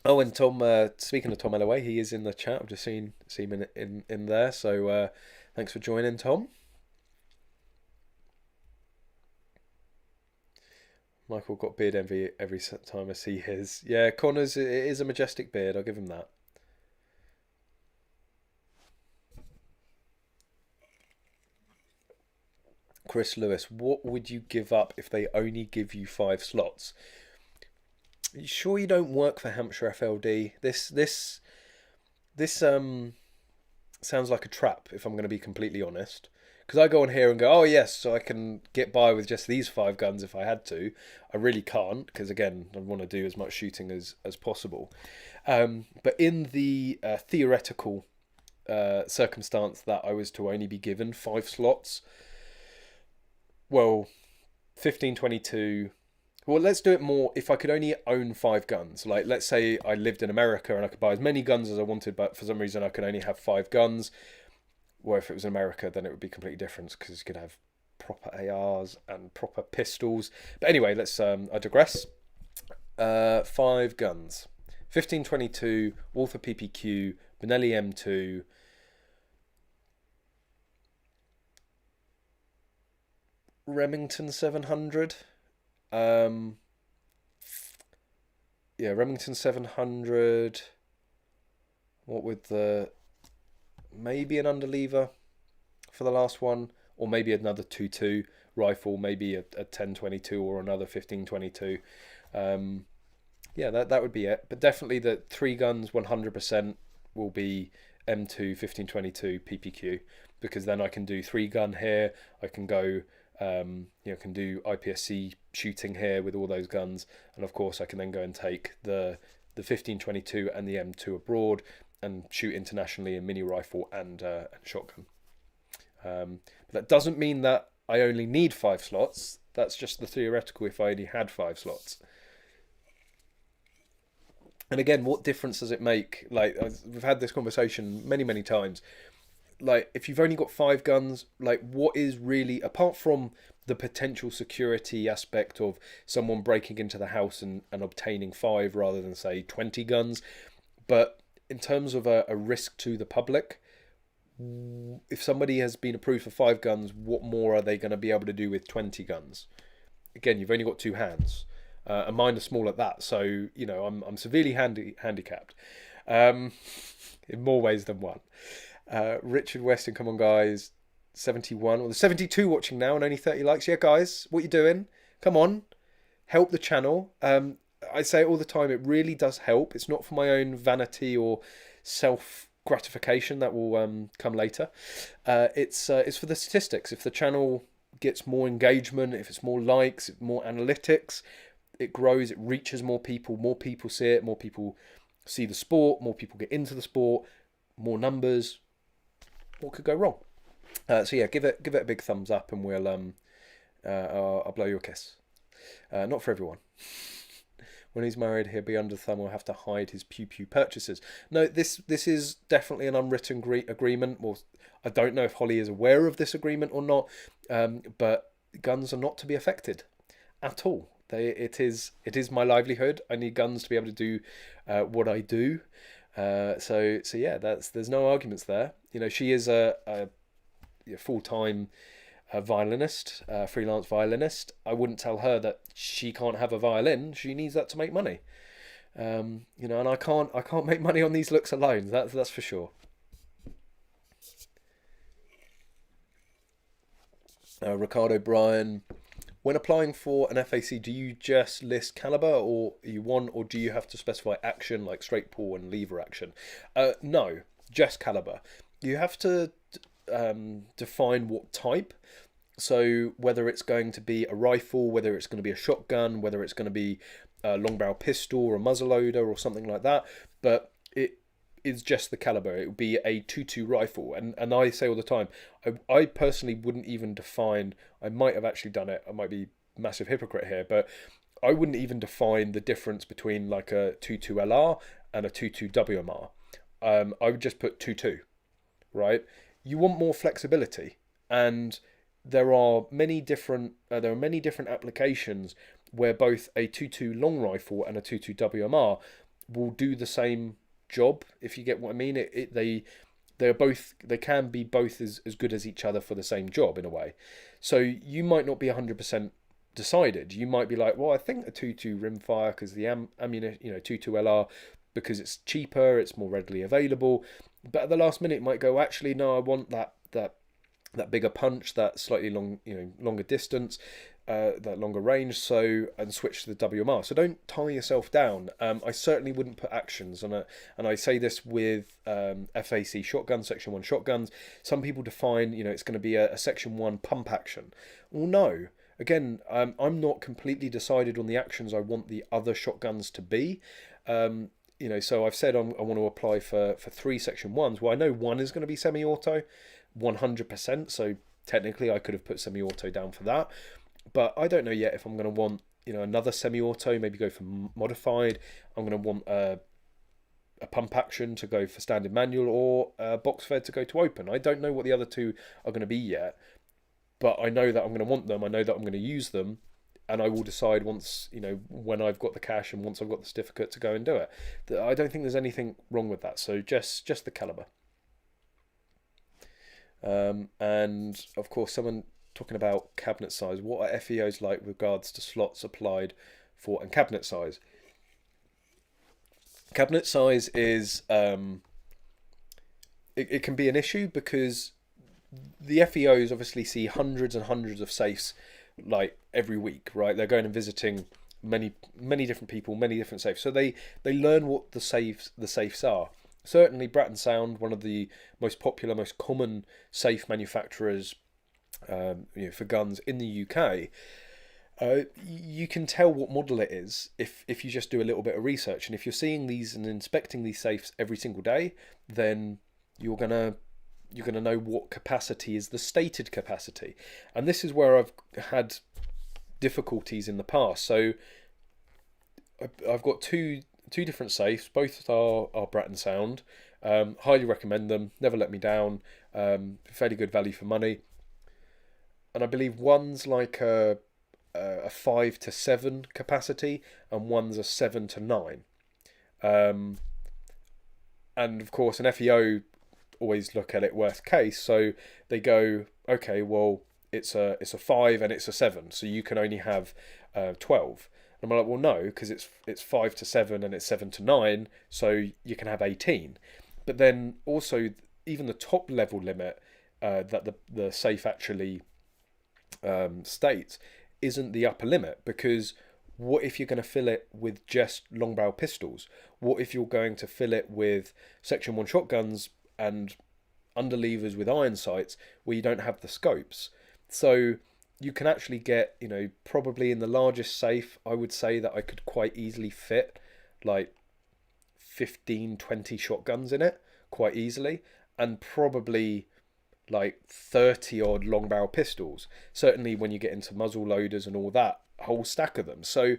Oh, and Tom, speaking of Tom Ellaway, he is in the chat. I've just seen him in there. So thanks for joining, Tom. Michael got beard envy every time I see his. Yeah, Connor's, it is a majestic beard. I'll give him that. Chris Lewis, what would you give up if they only give you 5 slots? You sure you don't work for Hampshire FLD? This sounds like a trap, if I'm going to be completely honest. Because I go on here and go, oh yes, so I can get by with just these 5 guns if I had to. I really can't, because again, I want to do as much shooting as possible. But in the theoretical circumstance that I was to only be given 5 slots, well, 1522. Well, let's do it more. If I could only own 5 guns, like let's say I lived in America and I could buy as many guns as I wanted, but for some reason I could only have 5 guns. Or if it was in America, then it would be completely different because you could have proper ARs and proper pistols. But anyway, let's. I digress. 5 guns: 1522, Walther PPQ, Benelli M2. Remington 700. Yeah, Remington 700. What with the... Maybe an underlever for the last one, or maybe another 2.2 rifle, maybe a 10.22 or another 15.22. Yeah, that would be it. But definitely the 3 guns 100% will be M2 15.22 PPQ, because then I can do 3 gun here. I can go, can do IPSC shooting here with all those guns, and of course I can then go and take the 15.22 and the M2 abroad and shoot internationally in mini rifle and shotgun. But that doesn't mean that I only need 5 slots. That's just the theoretical if I only had 5 slots. And again, what difference does it make? Like, we've had this conversation many times. Like, if you've only got 5 guns, like, what is really, apart from the potential security aspect of someone breaking into the house and obtaining 5 rather than, say, 20 guns, but in terms of a risk to the public, if somebody has been approved for 5 guns, what more are they going to be able to do with 20 guns? Again, you've only got 2 hands, and mine are small at that. So I'm severely handicapped, in more ways than one. Richard Weston, come on guys, 71 or the 72 watching now and only 30 likes. Yeah, guys, what you doing? Come on, help the channel. I say it all the time, it really does help. It's not for my own vanity or self gratification, that will come later. It's for the statistics. If the channel gets more engagement, if it's more likes, more analytics, it grows, it reaches more people see it, more people see the sport, more people get into the sport, more numbers. What could go wrong? So yeah, give it a big thumbs up, and we'll I'll blow you a kiss. Not for everyone. When he's married, he'll be under the thumb. We'll have to hide his pew purchases. No, this is definitely an unwritten agreement. Well, I don't know if Holly is aware of this agreement or not, but guns are not to be affected at all. It is my livelihood. I need guns to be able to do what I do. So yeah, there's no arguments there. She is a full-time violinist, freelance violinist. I wouldn't tell her that she can't have a violin. She needs that to make money. And I can't make money on these looks alone. That's for sure. Ricardo Bryan, when applying for an FAC, do you just list caliber, or do you have to specify action like straight pull and lever action? No, just caliber. You have to define what type. So whether it's going to be a rifle, whether it's going to be a shotgun, whether it's going to be a long barrel pistol or a muzzleloader or something like that, but it is just the caliber. It would be a 2.2 rifle, and I say all the time, I personally wouldn't even define. I might have actually done it. I might be a massive hypocrite here, but I wouldn't even define the difference between like a 2.2 LR and a 2.2 WMR. I would just put 2.2, right? You want more flexibility, and there are many different applications where both a 2.2 long rifle and a 2.2 WMR will do the same job, if you get what I mean. They can be both as good as each other for the same job in a way. So you might not be 100% decided. You might be like, well, I think a 2.2 rimfire because the ammunition, 2.2 LR, because it's cheaper, it's more readily available. But at the last minute, it might go, actually, no, I want that bigger punch, that slightly longer distance. that longer range, and switch to the WMR. So don't tie yourself down. I certainly wouldn't put actions on it, and I say this with FAC shotguns, Section 1 shotguns. Some people define, it's going to be a Section 1 pump action. Well, no. Again, I'm not completely decided on the actions I want the other shotguns to be. So I've said I want to apply for 3 Section 1s. Well, I know one is going to be semi-auto, 100%. So technically I could have put semi-auto down for that. But I don't know yet if I'm going to want, another semi-auto, maybe go for modified. I'm going to want a pump action to go for standard manual, or box fed to go to open. I don't know what the other two are going to be yet, but I know that I'm going to want them. I know that I'm going to use them, and I will decide once, when I've got the cash and once I've got the certificate to go and do it. I don't think there's anything wrong with that. So just the caliber. And of course, someone talking about cabinet size. What are FEOs like with regards to slots applied for and cabinet size? Cabinet size is it can be an issue because the FEOs obviously see hundreds and hundreds of safes like every week, right? They're going and visiting many different people, many different safes, so they learn what the safes are. Certainly Bratton Sound, one of the most popular, most common safe manufacturers for guns in the UK, you can tell what model it is if you just do a little bit of research. And if you're seeing these and inspecting these safes every single day, then you're gonna know what capacity is the stated capacity. And this is where I've had difficulties in the past. So I've got two different safes. Both are Bratton Sound. Highly recommend them. Never let me down. Fairly good value for money. And I believe one's like a 5 to 7 capacity, and one's a 7 to 9. And of course, an FEO always look at it worst case, so they go, okay, well, it's a 5 and it's a 7, so you can only have 12. And I'm like, well, no, because it's 5 to 7 and it's 7 to 9, so you can have 18. But then also, even the top level limit that the safe actually states isn't the upper limit, because what if you're going to fill it with just long barrel pistols? What if you're going to fill it with Section 1 shotguns and underlevers with iron sights where you don't have the scopes? So you can actually get, probably in the largest safe, I would say that I could quite easily fit like 15, 20 shotguns in it quite easily, and probably like 30 odd long barrel pistols. Certainly when you get into muzzle loaders and all that, whole stack of them. So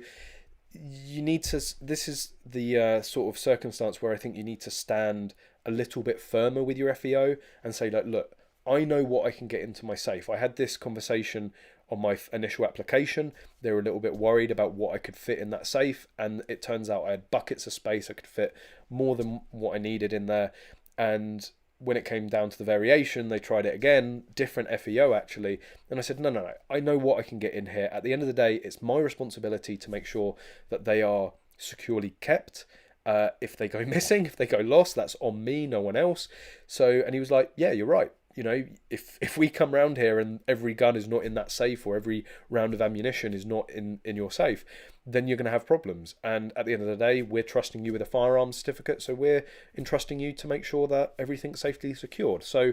you need to, this is the sort of circumstance where I think you need to stand a little bit firmer with your FEO and say, like, look, I know what I can get into my safe. I had this conversation on my initial application. They were a little bit worried about what I could fit in that safe, and it turns out I had buckets of space. I could fit more than what I needed in there. And when it came down to the variation, they tried it again, different FEO actually, and I said, no, I know what I can get in here. At the end of the day, it's my responsibility to make sure that they are securely kept. If they go missing, if they go lost, that's on me, no one else. So, and he was like, yeah, you're right. If we come round here and every gun is not in that safe, or every round of ammunition is not in your safe, then you're going to have problems. And at the end of the day, we're trusting you with a firearms certificate, so we're entrusting you to make sure that everything's safely secured. So,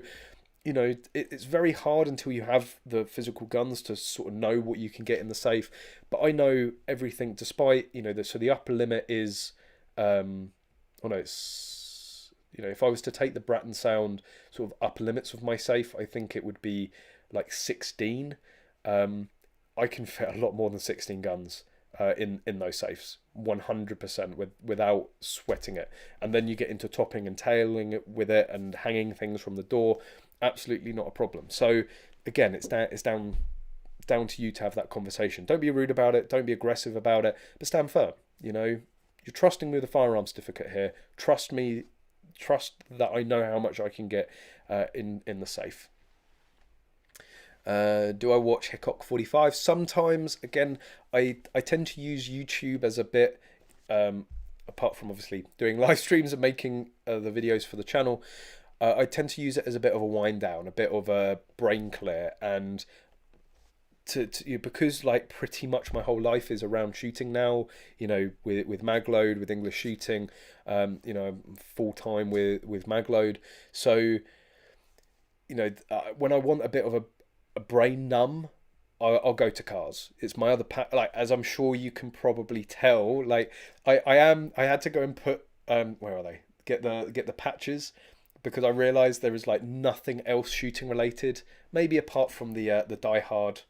it's very hard until you have the physical guns to sort of know what you can get in the safe. But I know everything, despite, so the upper limit is, if I was to take the Bratton Sound sort of upper limits of my safe, I think it would be like 16. I can fit a lot more than 16 guns in those safes, 100%, without sweating it. And then you get into topping and tailing it with it and hanging things from the door. Absolutely not a problem. So again, it's down to you to have that conversation. Don't be rude about it. Don't be aggressive about it. But stand firm. You're trusting me with a firearm certificate here. Trust me. Trust that I know how much I can get in the safe. Do I watch Hickok 45? Sometimes. Again, I tend to use YouTube as a bit, apart from obviously doing live streams and making the videos for the channel, I tend to use it as a bit of a wind down, a bit of a brain clear. And because like pretty much my whole life is around shooting now, with Magload, with English Shooting, I'm full time with Magload. So, when I want a bit of a brain numb, I'll go to cars. It's my other like, as I'm sure you can probably tell, like I had to go and put where are they? Get the patches, because I realized there is like nothing else shooting related, maybe apart from the Die Hard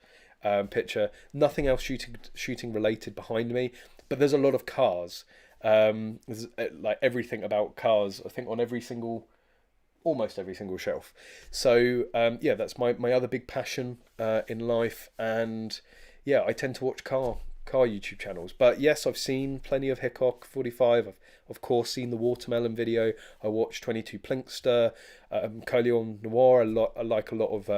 picture, nothing else shooting related behind me, but there's a lot of cars. There's like everything about cars, I think, on almost every single shelf. So yeah, that's my other big passion in life. And yeah, I tend to watch car YouTube channels. But yes, I've seen plenty of Hickok 45. I've of course seen the watermelon video. I watched 22 Plinkster, Callum Noir. I like a lot of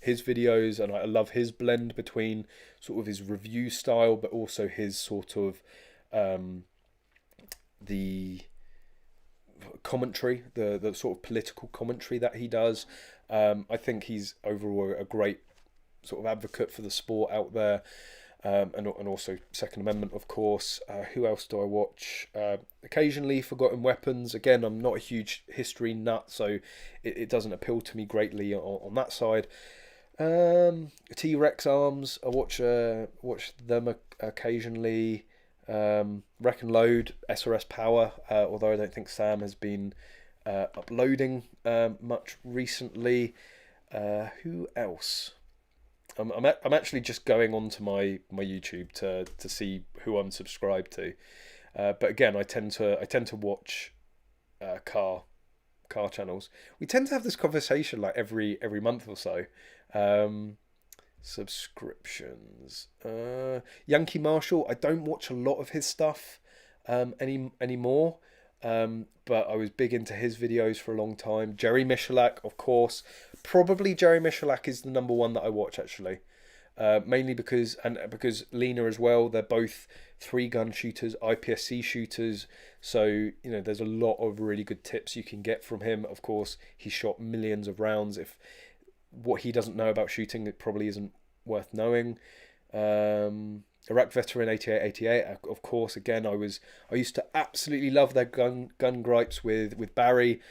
his videos, and I love his blend between sort of his review style, but also his sort of the commentary, the sort of political commentary that he does. I think he's overall a great sort of advocate for the sport out there, and also Second Amendment, of course. Who else do I watch? Occasionally Forgotten Weapons. Again, I'm not a huge history nut, so it doesn't appeal to me greatly on that side. T-Rex Arms, I watch them occasionally. Wreck and Load, SRS Power, although I don't think Sam has been uploading much recently. Who else? I'm actually just going onto my YouTube to see who I'm subscribed to. But again, I tend to watch car channels. We tend to have this conversation like every month or so. Subscriptions. Yankee Marshall, I don't watch a lot of his stuff anymore. But I was big into his videos for a long time. Jerry Michalak, of course. Probably Jerry Michalak is the number one that I watch, actually. Mainly because Lena as well. They're both 3-gun shooters, IPSC shooters. So, there's a lot of really good tips you can get from him. Of course, he shot millions of rounds. If what he doesn't know about shooting, it probably isn't worth knowing. Iraq Veteran 8888, of course. Again, I used to absolutely love their gun gripes with Barry.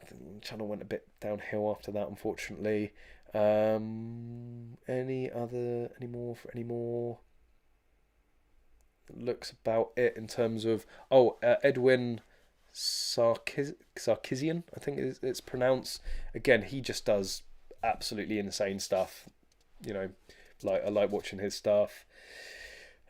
The channel went a bit downhill after that, unfortunately. Any more? Looks about it in terms of Edwin Sarkisian, I think it's pronounced. Again, he just does absolutely insane stuff. Like I like watching his stuff.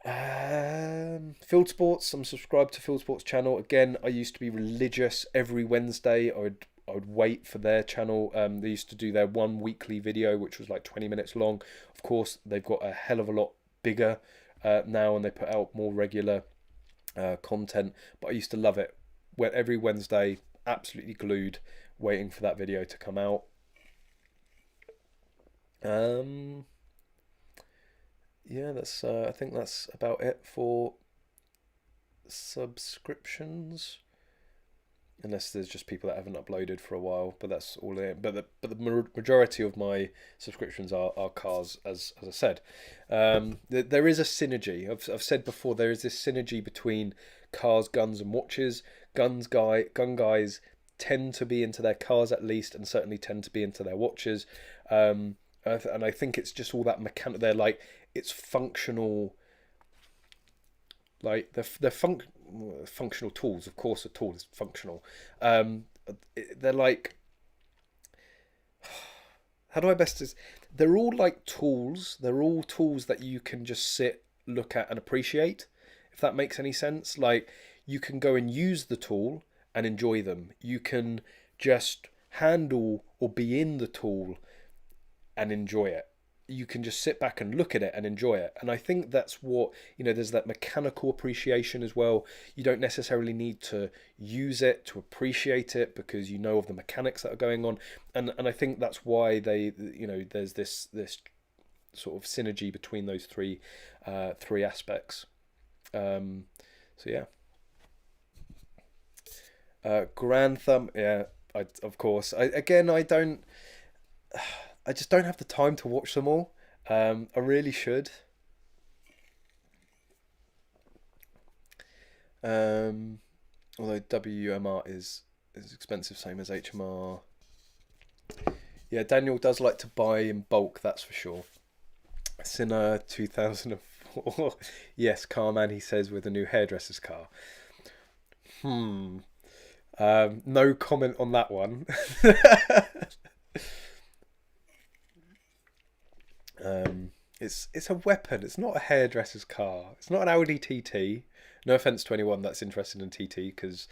Field Sports, I'm subscribed to Field Sports channel. Again, I used to be religious. Every Wednesday I would wait for their channel. They used to do their one weekly video, which was like 20 minutes long. Of course, they've got a hell of a lot bigger now, and they put out more regular content. But I used to love it. Every Wednesday, absolutely glued, waiting for that video to come out. Yeah, that's I think that's about it for subscriptions, unless there's just people that haven't uploaded for a while, but that's all it. But the majority of my subscriptions are cars, as I said. There is a synergy. I've said before, there is this synergy between cars, guns, and watches. Gun guys tend to be into their cars, at least, and certainly tend to be into their watches. And I think it's just all that mechanic. They're like, it's functional. Like they're functional tools. Of course, a tool is functional. They're like, how do I best is? They're all like tools. They're all tools that you can just sit, look at, and appreciate. If that makes any sense. Like, you can go and use the tool and enjoy them. You can just handle or be in the tool and enjoy it. You can just sit back and look at it and enjoy it. And I think that's what, there's that mechanical appreciation as well. You don't necessarily need to use it to appreciate it, because you know of the mechanics that are going on. And I think that's why there's this sort of synergy between those three aspects. So yeah. Grand Thumb, yeah, of course. I just don't have the time to watch them all. I really should. Although WMR is expensive, same as HMR. Yeah, Daniel does like to buy in bulk, that's for sure. Sinner 2004. Yes, car man, he says, with a new hairdresser's car. No comment on that one. It's a weapon. It's not a hairdresser's car. It's not an Audi TT. No offense to anyone that's interested in TT, because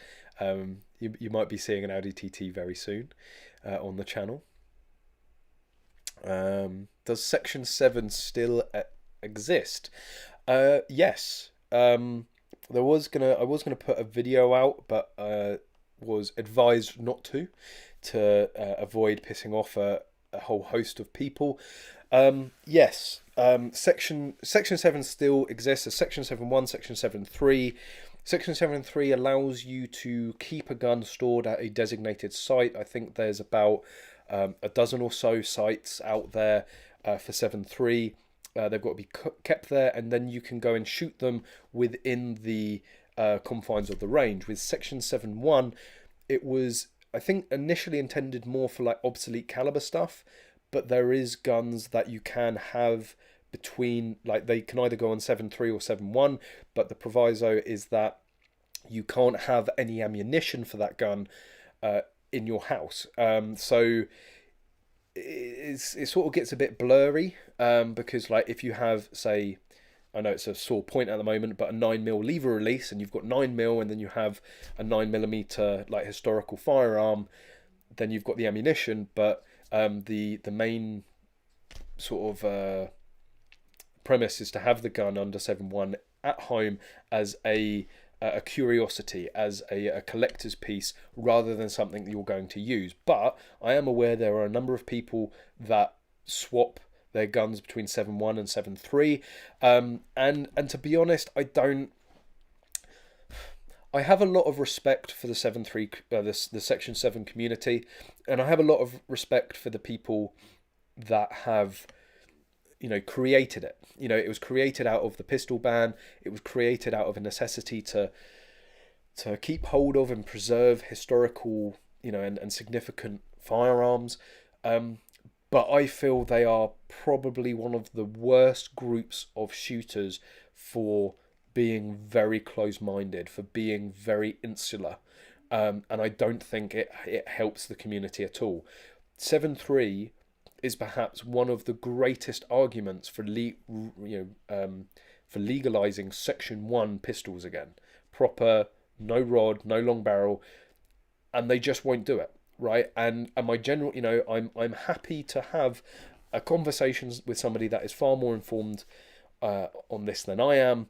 you might be seeing an Audi TT very soon on the channel. Does Section 7 still exist? Yes. I was gonna put a video out, but was advised not to avoid pissing off a whole host of people. Yes. Section 7 still exists. There's Section 7.1, Section 7.3. Section 7.3 allows you to keep a gun stored at a designated site. I think there's about a dozen or so sites out there for 7.3. They've got to be kept there, and then you can go and shoot them within the confines of the range. With Section 7.1, it was, I think, initially intended more for like obsolete caliber stuff, but there is guns that you can have between, like, they can either go on 7.3 or 7.1, but the proviso is that you can't have any ammunition for that gun in your house. So it sort of gets a bit blurry, because like if you have, say, I know it's a sore point at the moment, but a 9mm lever release, and you've got 9mm, and then you have a 9mm like historical firearm, then you've got the ammunition, but the main sort of premise is to have the gun under 7.1 at home as a curiosity, as a collector's piece, rather than something that you're going to use. But I am aware there are a number of people that swap their guns between 7.1 and 7.3, and to be honest, I have a lot of respect for the 7.3, the Section 7 community, and I have a lot of respect for the people that have, created it. It was created out of the pistol ban. It was created out of a necessity to keep hold of and preserve historical, and significant firearms. But I feel they are probably one of the worst groups of shooters for being very close-minded, for being very insular, and I don't think it helps the community at all. 7.3 is perhaps one of the greatest arguments for legalizing Section 1 pistols again, proper, no rod, no long barrel, and they just won't do it, right? And my general, I'm happy to have a conversation with somebody that is far more informed on this than I am.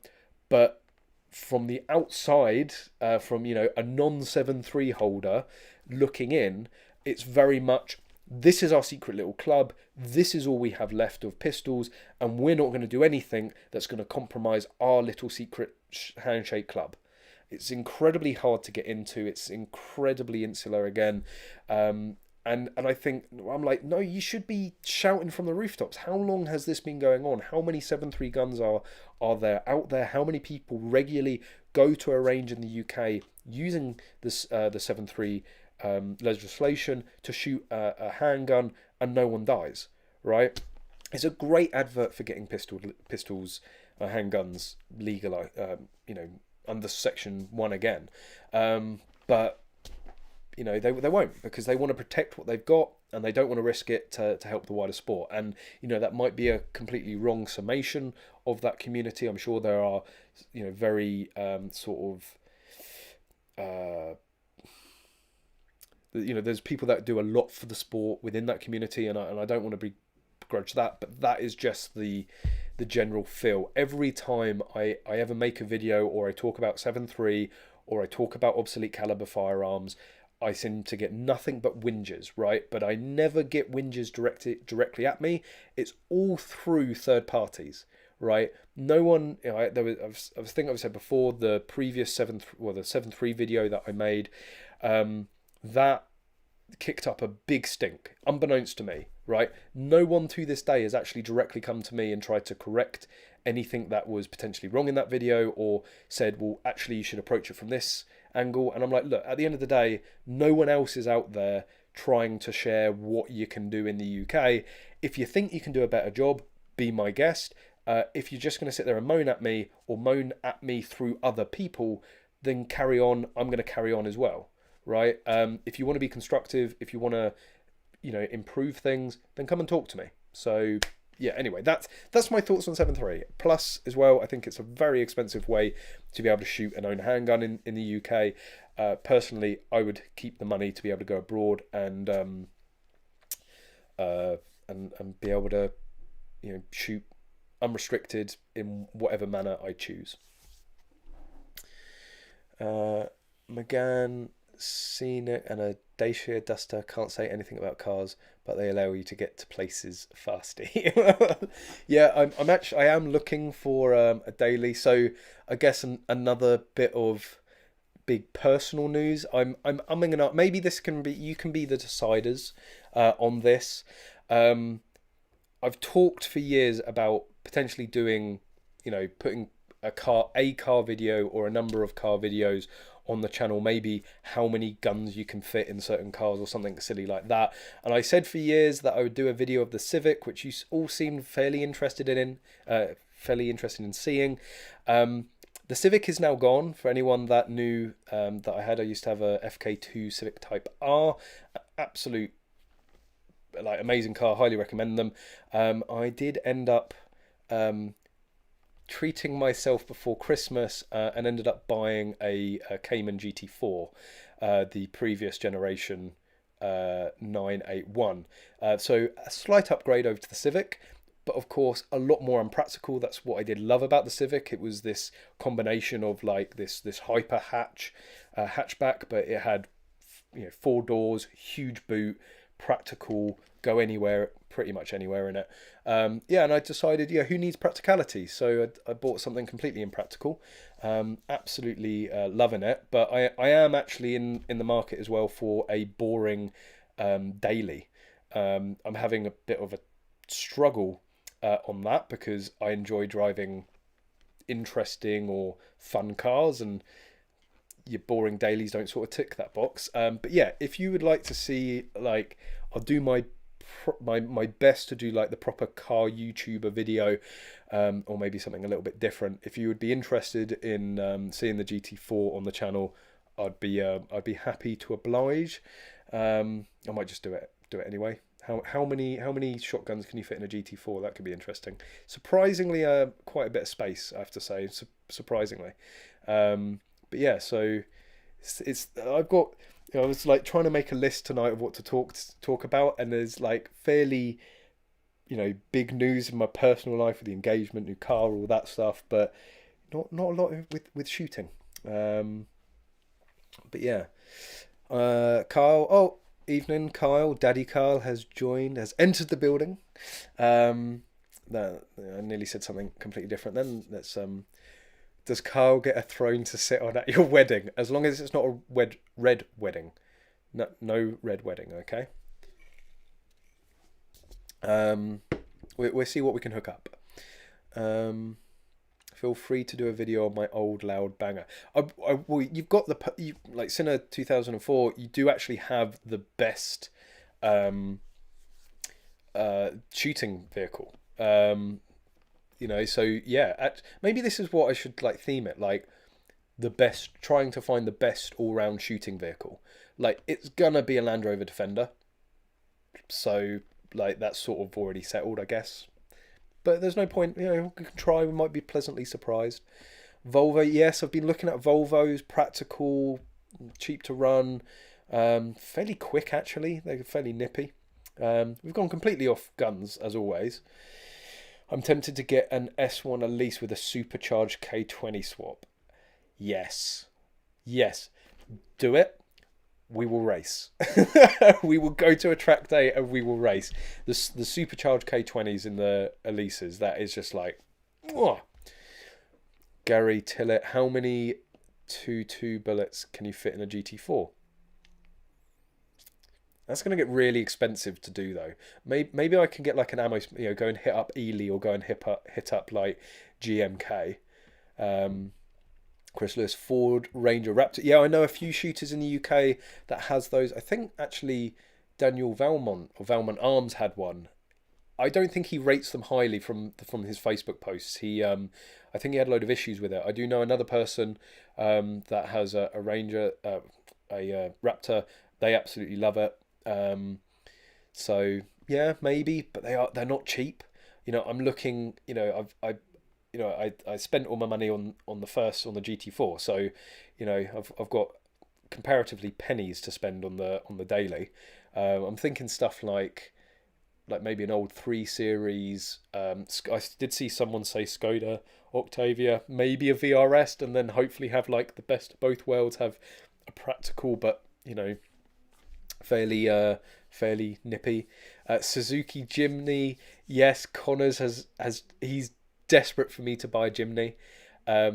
But from the outside, from a non-7.3 holder looking in, it's very much, this is our secret little club, this is all we have left of pistols, and we're not going to do anything that's going to compromise our little secret handshake club. It's incredibly hard to get into, it's incredibly insular again, and I think, I'm like, no, you should be shouting from the rooftops. How long has this been going on? How many 7.3 guns are there out there? How many people regularly go to a range in the UK using this the 7.3 legislation to shoot a handgun, and no one dies, right? It's a great advert for getting pistols, handguns legal, under Section 1 again, but they won't, because they want to protect what they've got, and they don't want to risk it to help the wider sport. And that might be a completely wrong summation of that community. I'm sure there are very there's people that do a lot for the sport within that community, and I don't want to begrudge that, but that is just the general feel. Every time I ever make a video, or I talk about 7.3, or I talk about obsolete caliber firearms, I seem to get nothing but whinges, right? But I never get whinges directly at me. It's all through third parties, right? No one, I think I've said before, the previous the 7.3 video that I made, that kicked up a big stink, unbeknownst to me, right? No one to this day has actually directly come to me and tried to correct anything that was potentially wrong in that video, or said, well, actually you should approach it from this angle. And I'm like, look, at the end of the day, no one else is out there trying to share what you can do in the UK. If you think you can do a better job, be my guest. If you're just going to sit there and moan at me, or moan at me through other people, then carry on. I'm going to carry on as well, right? If you want to be constructive, if you want to, improve things, then come and talk to me. So yeah, anyway, that's my thoughts on 7.3. Plus, as well, I think it's a very expensive way to be able to shoot an own handgun in the UK. Personally, I would keep the money to be able to go abroad and be able to, shoot unrestricted in whatever manner I choose. McGann, Scenic, and a Dacia Duster. Can't say anything about cars, but they allow you to get to places fasty. Yeah, I am looking for a daily. So I guess another bit of big personal news. I'm umming and up. Maybe you can be the deciders on this. I've talked for years about potentially doing, putting a car video or a number of car videos on the channel, maybe how many guns you can fit in certain cars or something silly like that. And I said for years that I would do a video of the Civic, which you all seemed fairly interested in seeing. The Civic is now gone. For anyone that knew that I used to have a FK2 Civic Type R, absolute amazing car, highly recommend them. I did end up treating myself before Christmas and ended up buying a Cayman GT4, the previous generation 981. So a slight upgrade over to the Civic, but of course a lot more unpractical. That's what I did love about the Civic. It was this combination of this hyper hatchback, but it had 4 doors, huge boot, practical, go anywhere, pretty much anywhere in it. And I decided, who needs practicality? So I bought something completely impractical. Absolutely loving it. But I am actually in the market as well for a boring daily. I'm having a bit of a struggle on that because I enjoy driving interesting or fun cars, and your boring dailies don't sort of tick that box. But yeah, if you would like to see, I'll do my best to do the proper car YouTuber video, or maybe something a little bit different. If you would be interested in seeing the GT4 on the channel, I'd be happy to oblige. I might just do it anyway. How many shotguns can you fit in a GT4? That could be interesting. Surprisingly, quite a bit of space, I have to say. Surprisingly. But yeah, so it's I've got. I was trying to make a list tonight of what to talk about, and there's fairly, big news in my personal life with the engagement, new car, all that stuff, but not a lot with shooting. But yeah, Kyle. Oh, evening, Kyle. Daddy Kyle has entered the building. I nearly said something completely different. Then let's Does Carl get a throne to sit on at your wedding? As long as it's not a red wedding. No red wedding, okay? We'll see what we can hook up. Feel free to do a video on my old loud banger. Well, you've got Cinna 2004, you do actually have the best shooting vehicle. So yeah, maybe this is what I should theme it, the best, trying to find the best all-round shooting vehicle. It's gonna be a Land Rover Defender, so that's sort of already settled, I guess, but there's no point, we can try, we might be pleasantly surprised. Volvo, yes, I've been looking at Volvos, practical, cheap to run, fairly quick actually, they're fairly nippy. We've gone completely off guns as always. I'm tempted to get an S1 Elise with a supercharged K20 swap. Yes. Do it. We will race. We will go to a track day and we will race. The supercharged K20s in the Elises, that is just oh. Gary Tillett, how many 2.2 bullets can you fit in a GT4? That's going to get really expensive to do though. Maybe I can get like an ammo, go and hit up Ely or go and hit up like GMK. Chris Lewis, Ford Ranger Raptor. Yeah, I know a few shooters in the UK that has those. I think actually Daniel Valmont or Valmont Arms had one. I don't think he rates them highly from his Facebook posts. I think he had a load of issues with it. I do know another person that has a Ranger, a Raptor. They absolutely love it. So yeah, maybe, but they're not cheap. I'm looking. I spent all my money on the GT4, so I've got comparatively pennies to spend on the daily. I'm thinking stuff like maybe an old 3 Series. I did see someone say Skoda Octavia, maybe a VRS, and then hopefully have like the best of both worlds. Have a practical, but fairly nippy. Suzuki Jimny. Yes, Connors he's desperate for me to buy a Jimny. A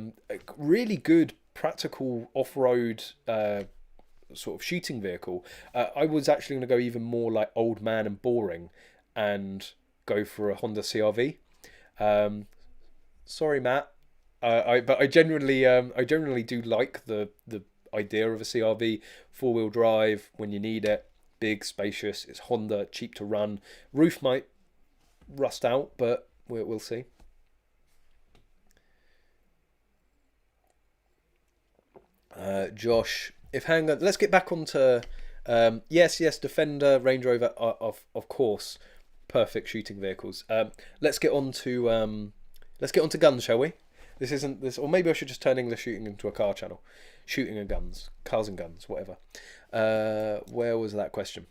really good practical off-road sort of shooting vehicle. I was actually going to go even more like old man and boring and go for a Honda CRV. Sorry, Matt. But I generally do like the idea of a CRV, 4-wheel drive when you need it, big, spacious. It's Honda, cheap to run. Roof might rust out, but we'll see. Josh, if Handgun, let's get back onto yes, Defender, Range Rover, of course, perfect shooting vehicles. Let's get on to guns, shall we? This isn't this, or maybe I should just turn English shooting into a car channel. Shooting and guns, cars and guns, whatever. Where was that question?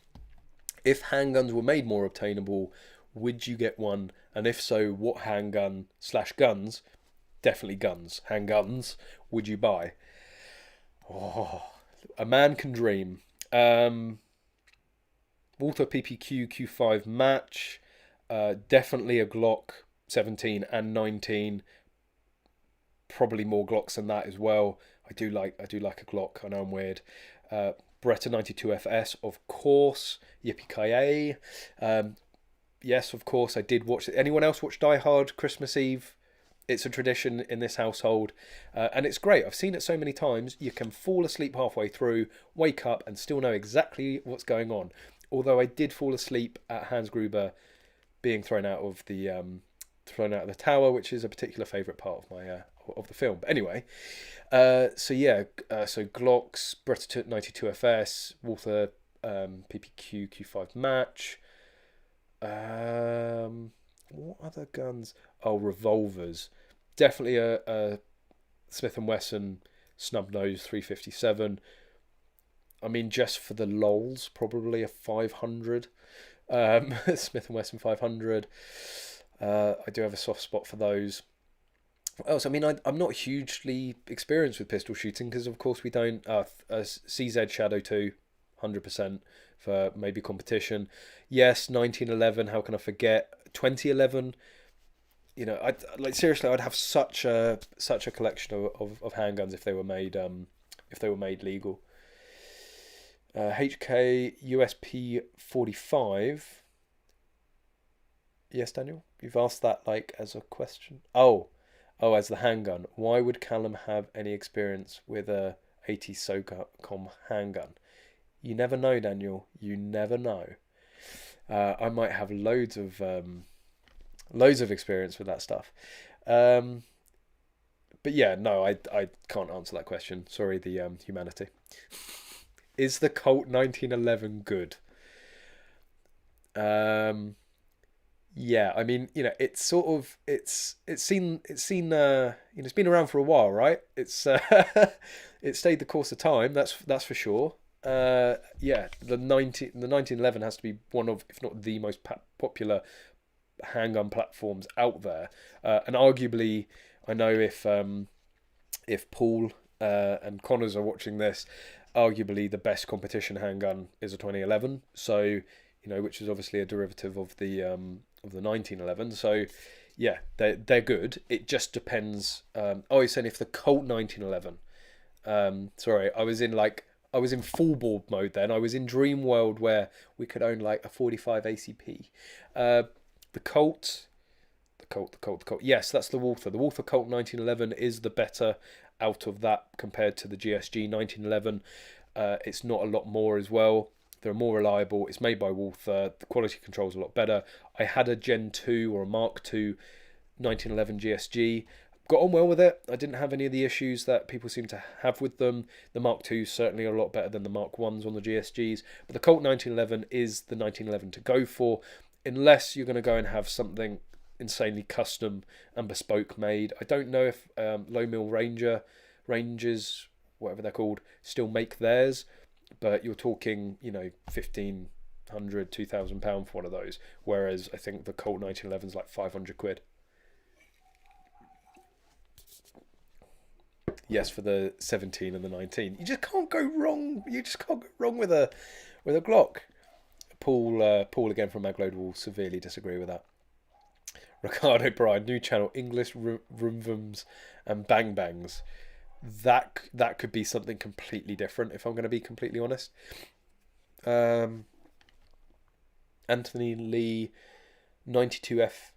If handguns were made more obtainable, would you get one? And if so, what handgun/guns, definitely guns, handguns, would you buy? Oh, a man can dream. Walther PPQ Q5 match, definitely a Glock 17 and 19. Probably more Glocks than that as well. I do like a Glock. I know I'm weird. Beretta 92 FS, of course. Yippee-ki-yay. Yes, of course. I did watch it. Anyone else watch Die Hard Christmas Eve? It's a tradition in this household, and it's great. I've seen it so many times. You can fall asleep halfway through, wake up, and still know exactly what's going on. Although I did fall asleep at Hans Gruber being thrown out of the tower, which is a particular favourite part of my of the film. But anyway, so Glocks, Beretta 92 FS, Walther PPQ Q5 match. What other guns? Oh, revolvers. Definitely a Smith & Wesson snub nose 357. I mean, just for the lols, probably a 500. Smith & Wesson 500. I do have a soft spot for those. What else? I mean, I'm not hugely experienced with pistol shooting because, of course, we don't. CZ Shadow 2, 100% for maybe competition. Yes, 1911. How can I forget? 2011. Seriously, I'd have such a collection of handguns if they were made legal. HK USP 45. Yes, Daniel, you've asked that like as a question. Oh, as the handgun. Why would Callum have any experience with a 80 SOCOM handgun? You never know, Daniel. You never know. I might have loads of experience with that stuff. But yeah, no, I can't answer that question. Sorry, the humanity. Is the Colt 1911 good? Yeah, I mean, it's sort of it's been around for a while, right? It's it stayed the course of time. That's for sure. Yeah, the 1911 has to be one of, if not the most popular handgun platforms out there, and arguably, I know if Paul and Connors are watching this, arguably the best competition handgun is a 2011. So, which is obviously a derivative of the 1911. So, yeah, they're good. It just depends. You're saying if the Colt 1911. Sorry, I was in like I was in full board mode then. I was in dream world where we could own like a 45 ACP. The Colt. Yes, that's the Walther. The Walther Colt 1911 is the better out of that compared to the GSG 1911. It's not a lot more as well. They're more reliable. It's made by Walther. The quality control is a lot better. I had a Gen 2 or a Mark 2 1911 GSG. Got on well with it. I didn't have any of the issues that people seem to have with them. The Mark 2 is certainly a lot better than the Mark 1s on the GSGs. But the Colt 1911 is the 1911 to go for, unless you're going to go and have something insanely custom and bespoke made. I don't know if Low Mill Rangers, whatever they're called, still make theirs, but you're talking, you know, £1,500, £2,000 for one of those, whereas I think the Colt 1911 is like 500 quid. Yes, for the 17 and the 19. You just can't go wrong. You just can't go wrong with a Glock. Paul again from Magload will severely disagree with that. Ricardo Bryan, new channel, English Rumvums and Bang Bangs. That could be something completely different, if I'm going to be completely honest. Anthony Lee, 92F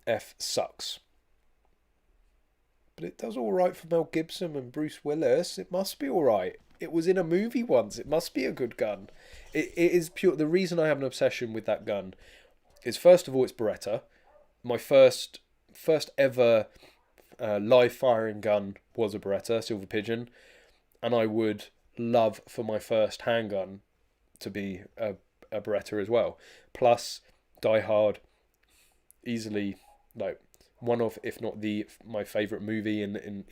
F sucks. But it does all right for Mel Gibson and Bruce Willis. It must be all right. It was in a movie once. It must be a good gun. It is pure. The reason I have an obsession with that gun is, first of all, it's Beretta. My first ever live firing gun was a Beretta, Silver Pigeon, and I would love for my first handgun to be a Beretta as well. Plus, Die Hard, easily like one of, if not my favourite movie in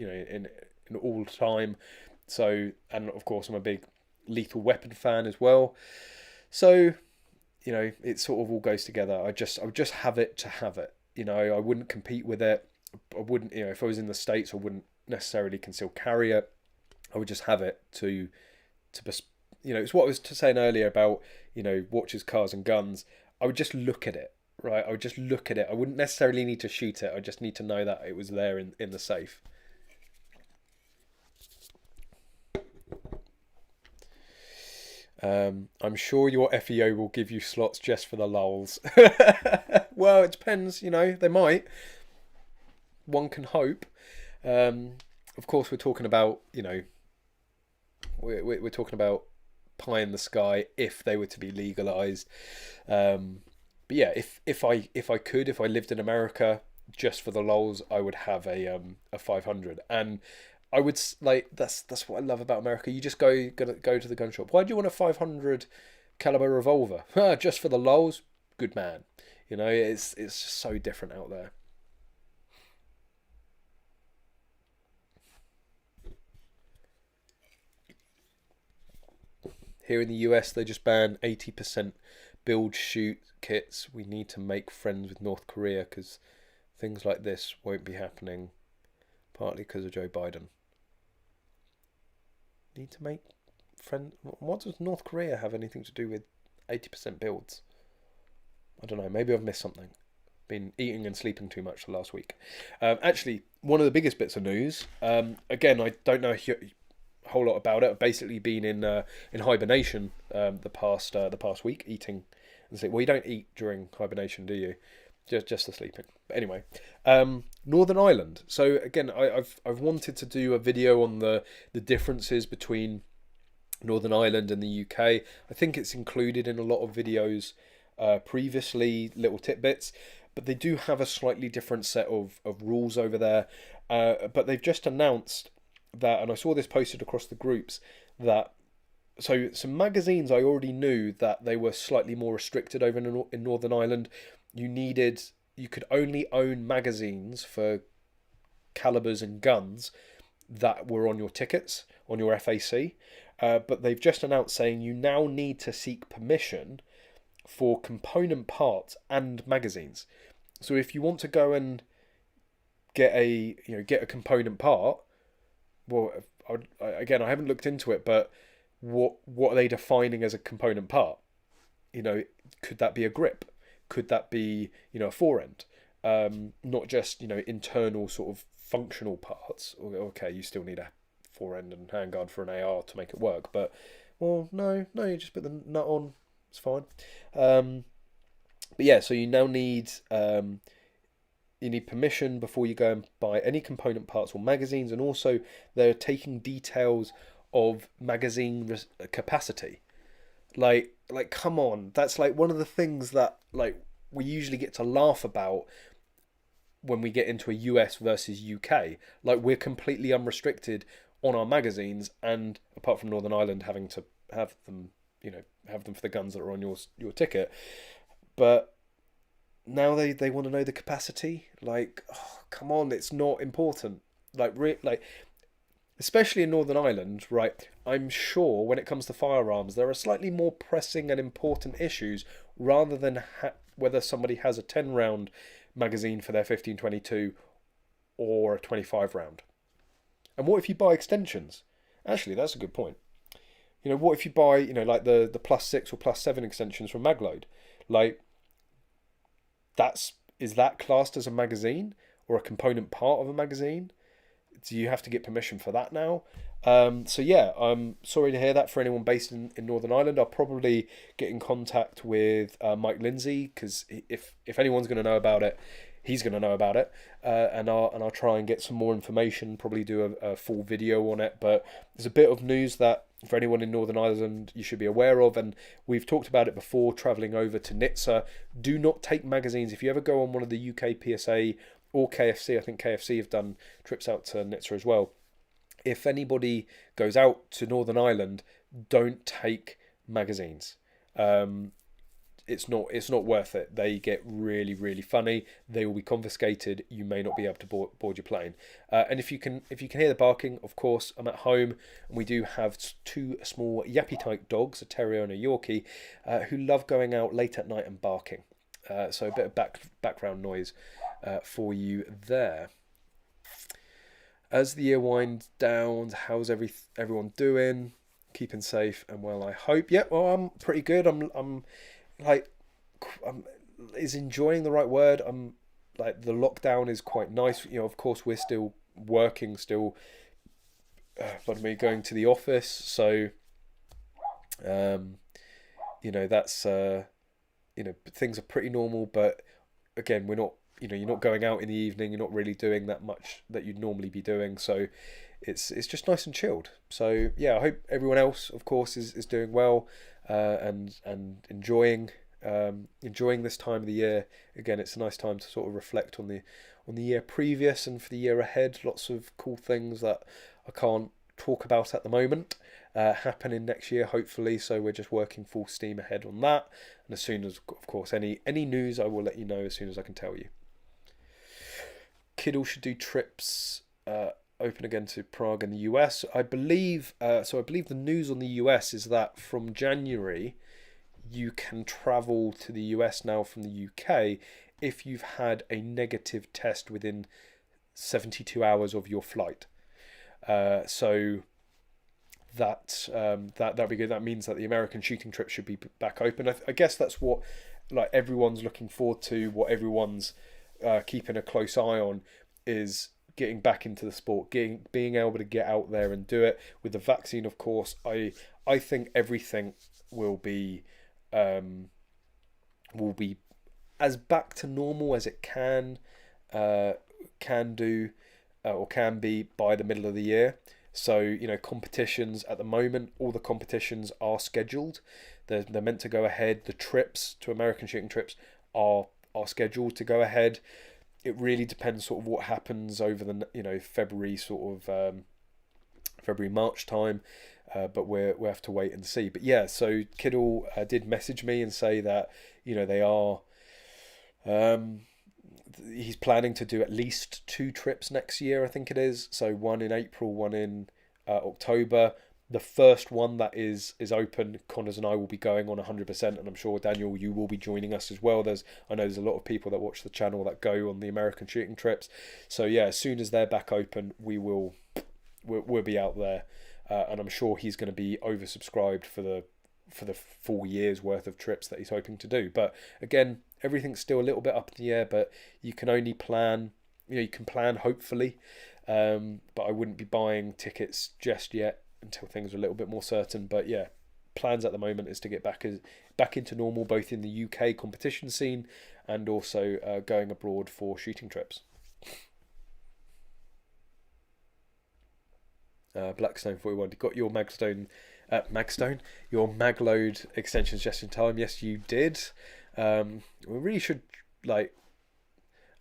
all time. So, and of course, I'm a big Lethal Weapon fan as well. So, you know, it sort of all goes together. I would just have it to have it. You know, I wouldn't compete with it. I wouldn't, you know, if I was in the States, I wouldn't necessarily conceal carry it. I would just have it to, you know, it's what I was saying earlier about, you know, watches, cars and guns. I would just look at it, right? I would just look at it. I wouldn't necessarily need to shoot it. I just need to know that it was there in the safe. I'm sure your FEO will give you slots just for the lulz. Well, it depends, you know, they might. One can hope. Of course, we're talking about, you know, we're talking about pie in the sky if they were to be legalized. But yeah, if I lived in America just for the lulz, I would have a 500. And I would like that's what I love about America. You just go to the gun shop. Why do you want a 500 caliber revolver? Just for the lulz. Good man. You know, it's just so different out there. Here in the US, they just banned 80% build shoot kits. We need to make friends with North Korea because things like this won't be happening, partly because of Joe Biden. Need to make friends. What does North Korea have anything to do with 80% builds? I don't know. Maybe I've missed something. Been eating and sleeping too much the last week. Actually, one of the biggest bits of news. Again, I don't know a whole lot about it. I've basically been in hibernation the past week, eating and sleep. Well, you don't eat during hibernation, do you? Just the sleeping. But anyway, Northern Ireland. So again, I've wanted to do a video on the differences between Northern Ireland and the UK. I think it's included in a lot of videos previously, little tidbits, but they do have a slightly different set of rules over there. But they've just announced that, and I saw this posted across the groups, that so some magazines, I already knew that they were slightly more restricted over in Northern Ireland. You could only own magazines for calibers and guns that were on your tickets, on your FAC. But they've just announced saying you now need to seek permission for component parts and magazines. So if you want to go and get a component part, well, again, I haven't looked into it, but what are they defining as a component part? You know, could that be a grip? Could that be, you know, a forend? Not just, you know, internal sort of functional parts. Okay, you still need a forend and handguard for an AR to make it work. But, well, no, you just put the nut on, it's fine. But yeah, so you now need permission before you go and buy any component parts or magazines, and also they're taking details of magazine capacity. Like, come on, that's like one of the things that like we usually get to laugh about when we get into a US versus UK. Like, we're completely unrestricted on our magazines, and apart from Northern Ireland having to have them, have them for the guns that are on your ticket, but now they want to know the capacity. Like, oh, come on, it's not important. Like, especially in Northern Ireland, right? I'm sure when it comes to firearms, there are slightly more pressing and important issues rather than whether somebody has a 10-round magazine for their 1522 or a 25 round. And what if you buy extensions? Actually, that's a good point. What if you buy, like the +6 or +7 extensions from Magload? Like, is that classed as a magazine or a component part of a magazine? Do you have to get permission for that now? So yeah, I'm sorry to hear that for anyone based in Northern Ireland. I'll probably get in contact with Mike Lindsay, because if anyone's going to know about it, he's going to know about it, and I'll try and get some more information. Probably do a full video on it. But there's a bit of news that for anyone in Northern Ireland you should be aware of, and we've talked about it before. Traveling over to Nizza, do not take magazines if you ever go on one of the UK PSA or KFC. I think KFC have done trips out to Nizza as well. If anybody goes out to Northern Ireland, don't take magazines. It's not worth it. They get really, really funny. They will be confiscated. You may not be able to board your plane. And if you can hear the barking, of course, I'm at home, and we do have two small yappy type dogs, a terrier and a Yorkie, who love going out late at night and barking. So a bit of background noise for you there. As the year winds down, how's everyone doing? Keeping safe and well, I hope. Yeah, well, I'm pretty good. I'm is enjoying the right word? I'm like, the lockdown is quite nice. Of course, we're still working, going to the office. So, that's things are pretty normal. But again, we're not. You're not going out in the evening. You're not really doing that much that you'd normally be doing. So it's just nice and chilled. So yeah, I hope everyone else, of course, is doing well and enjoying this time of the year. Again, it's a nice time to sort of reflect on the year previous and for the year ahead. Lots of cool things that I can't talk about at the moment happening next year, hopefully. So we're just working full steam ahead on that. And as soon as, of course, any news, I will let you know as soon as I can tell you. Kiddle should do trips open again to Prague and the US. I believe the news on the US is that from January you can travel to the US now from the UK if you've had a negative test within 72 hours of your flight. So that'll be good. That means that the American shooting trip should be back open. I guess that's what everyone's looking forward to, what everyone's keeping a close eye on, is getting back into the sport, being able to get out there and do it. With the vaccine, of course, I think everything will be as back to normal as it can do or can be by the middle of the year. So competitions at the moment, all the competitions are scheduled. They're meant to go ahead. The trips to American shooting trips are scheduled to go ahead. It really depends sort of what happens over the February February March time, but we have to wait and see. But yeah, so Kiddle did message me and say that they are he's planning to do at least 2 trips next year, I think it is. So one in April, one in October. The first one that is open, Connors and I will be going on 100%, and I'm sure, Daniel, you will be joining us as well. I know there's a lot of people that watch the channel that go on the American shooting trips. So yeah, as soon as they're back open, we'll be out there, and I'm sure he's going to be oversubscribed for the full year's worth of trips that he's hoping to do. But again, everything's still a little bit up in the air, but you can only plan. You can plan, hopefully, but I wouldn't be buying tickets just yet until things are a little bit more certain. But yeah, plans at the moment is to get back into normal, both in the UK competition scene and also going abroad for shooting trips. Blackstone 41, you got your your magload extensions just in time. Yes, you did. We really should, like,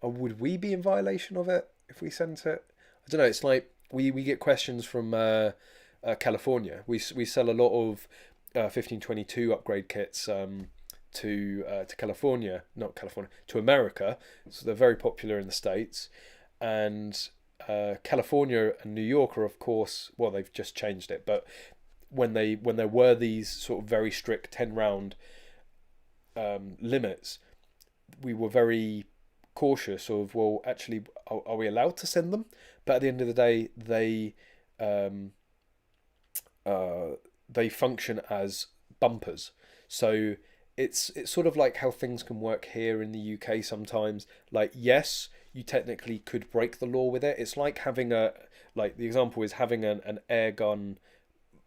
would we be in violation of it if we sent it? I don't know. It's like we get questions from California. We sell a lot of 1522 upgrade kits to California, not California, to America. So they're very popular in the States, and California and New York are, of course, well, they've just changed it, but when there were these sort of very strict 10 round limits, we were very cautious of, well, actually, are we allowed to send them? But at the end of the day, they function as bumpers. So it's sort of like how things can work here in the UK sometimes. Like, yes, you technically could break the law with it. It's like having the example is having an air gun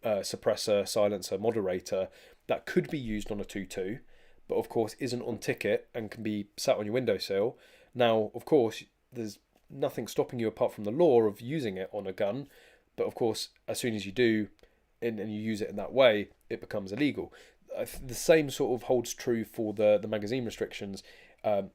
suppressor, silencer, moderator that could be used on a 2.2, but of course isn't on ticket and can be sat on your windowsill. Now, of course, there's nothing stopping you apart from the law of using it on a gun, but of course, as soon as you do and you use it in that way, it becomes illegal. The same sort of holds true for the magazine restrictions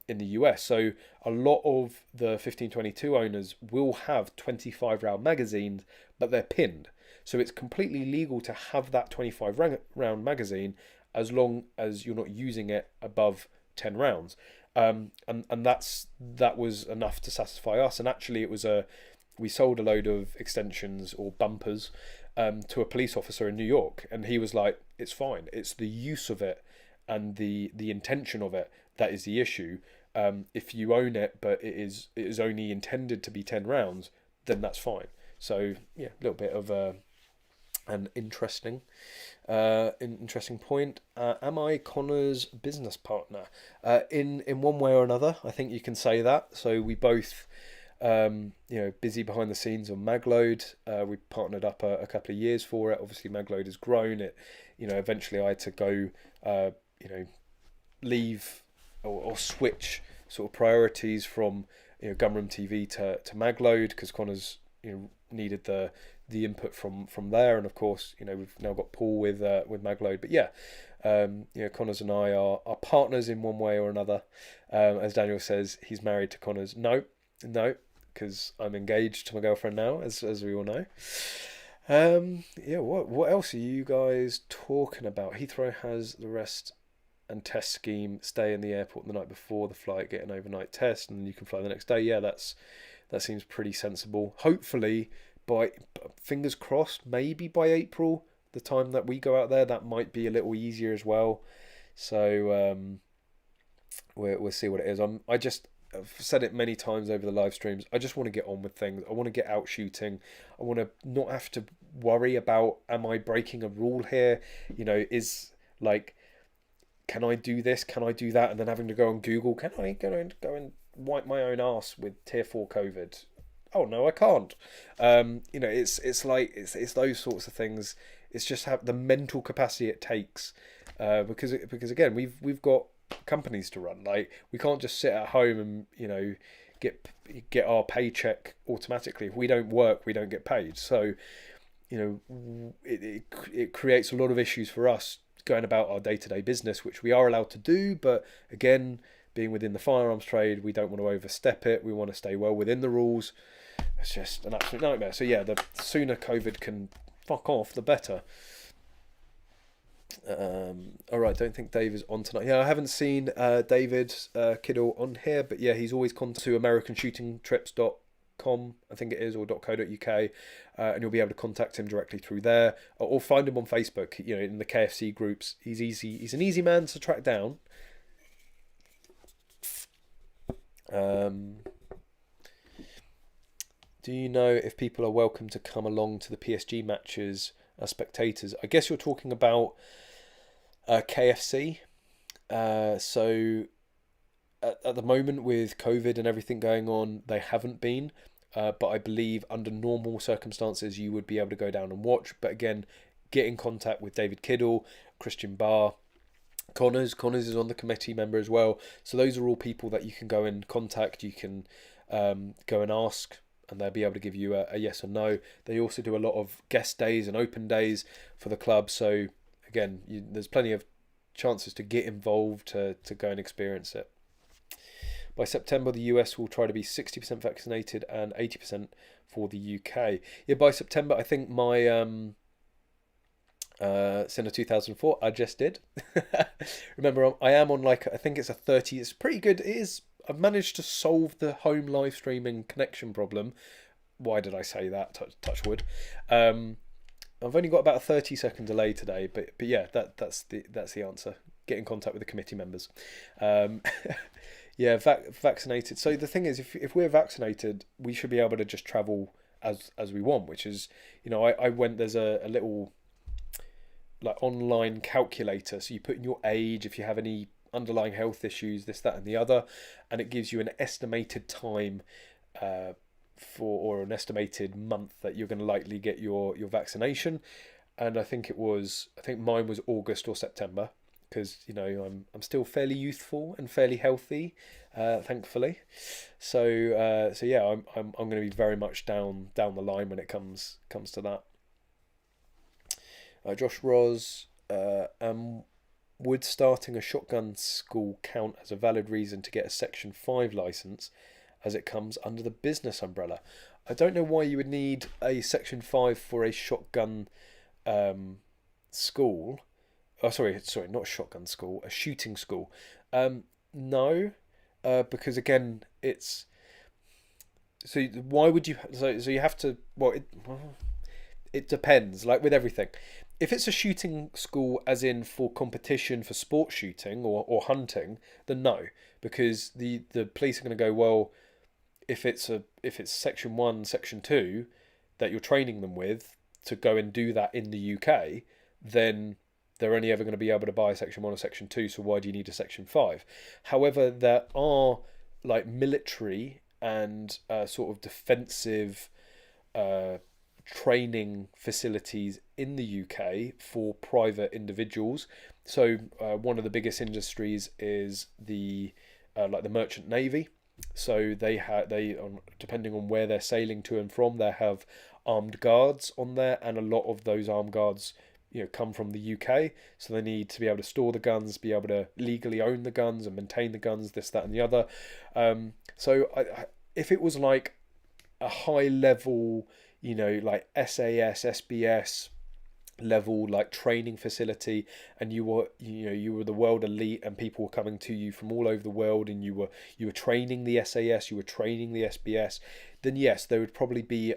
in the US. So a lot of the 1522 owners will have 25 round magazines, but they're pinned. So it's completely legal to have that 25 round magazine as long as you're not using it above 10 rounds. And that was enough to satisfy us. And actually, we sold a load of extensions or bumpers to a police officer in New York, and he was like, "It's fine. It's the use of it and the intention of it that is the issue. If you own it, but it is only intended to be 10 rounds, then that's fine." So yeah, a little bit of an interesting point. Am I Connor's business partner? In one way or another, I think you can say that. So we both, busy behind the scenes on Magload. We partnered up a couple of years for it. Obviously, Magload has grown. It, eventually I had to go, leave or switch sort of priorities from Gunroom TV to Magload, because Connor's needed the input from there, and of course we've now got Paul with Magload. But yeah, Connors and I are partners in one way or another. As Daniel says, he's married to Connors. No, because I'm engaged to my girlfriend now, as we all know. What else are you guys talking about? Heathrow has the rest and test scheme. Stay in the airport the night before the flight, get an overnight test, and you can fly the next day. Yeah, that seems pretty sensible. Hopefully, by fingers crossed, maybe by April, the time that we go out there, that might be a little easier as well. So we'll see what it is. I've said it many times over the live streams. I just want to get on with things. I want to get out shooting. I want to not have to worry about, am I breaking a rule here? Is like, can I do this? Can I do that? And then having to go on Google, can I go and wipe my own ass with tier 4 COVID? Oh no, I can't. It's those sorts of things. It's just have the mental capacity it takes, because again, we've got companies to run. Like, we can't just sit at home and get our paycheck automatically. If we don't work, we don't get paid. So it creates a lot of issues for us going about our day-to-day business, which we are allowed to do, but again, being within the firearms trade, we don't want to overstep it. We want to stay well within the rules. It's just an absolute nightmare. So yeah, the sooner COVID can fuck off, the better. Alright, don't think Dave is on tonight. Yeah, I haven't seen David Kiddle on here, but yeah, he's always gone to americanshootingtrips.com, I think it is, or .co.uk, and you'll be able to contact him directly through there, or find him on Facebook, in the KFC groups. He's an easy man to track down. Do you know if people are welcome to come along to the PSG matches as spectators? I guess you're talking about KFC. So at the moment, with COVID and everything going on, they haven't been. but I believe under normal circumstances you would be able to go down and watch. But again, get in contact with David Kiddle, Christian Barr, Connors is on the committee member as well. So those are all people that you can go and contact. You can go and ask, and they'll be able to give you a yes or no. They also do a lot of guest days and open days for the club. So again, there's plenty of chances to get involved, to go and experience it. By September, the US will try to be 60% vaccinated and 80% for the UK. Yeah, by September, I think my Sinner 2004, I just did. Remember, I am on like, I think it's a 30, it's pretty good. It is, I've managed to solve the home live streaming connection problem. Why did I say that? Touch wood. I've only got about a 30-second delay today, but yeah, that's the answer. Get in contact with the committee members. Yeah, vaccinated. So the thing is, if we're vaccinated, we should be able to just travel as we want, which is, you know, I went, there's a little like online calculator, so you put in your age, if you have any underlying health issues, this, that and the other, and it gives you an estimated time or an estimated month that you're going to likely get your vaccination. And I think mine was August or September, because, you know, I'm still fairly youthful and fairly healthy, thankfully. So yeah, I'm going to be very much down the line when it comes to that. Josh Roz, would starting a shotgun school count as a valid reason to get a Section 5 license, as it comes under the business umbrella? I don't know why you would need a Section 5 for a shotgun school. Oh, sorry, not shotgun school, a shooting school. No, because again, it's... So why would you... So you have to... Well, it depends, like with everything. If it's a shooting school as in for competition for sport shooting or hunting, then no, because the police are going to go, well, if it's Section 1, Section 2 that you're training them with to go and do that in the UK, then they're only ever going to be able to buy a Section 1 or Section 2, so why do you need a Section 5? However, there are like military and sort of defensive training facilities in the UK for private individuals. So one of the biggest industries is the merchant navy. So they depending on where they're sailing to and from, they have armed guards on there, and a lot of those armed guards, you know, come from the UK. So they need to be able to store the guns, be able to legally own the guns and maintain the guns, this, that, and the other. So if it was like a high level, you know, like SAS, SBS level, like training facility, and you were the world elite, and people were coming to you from all over the world, and you were training the SAS, you were training the SBS, then yes, there would probably be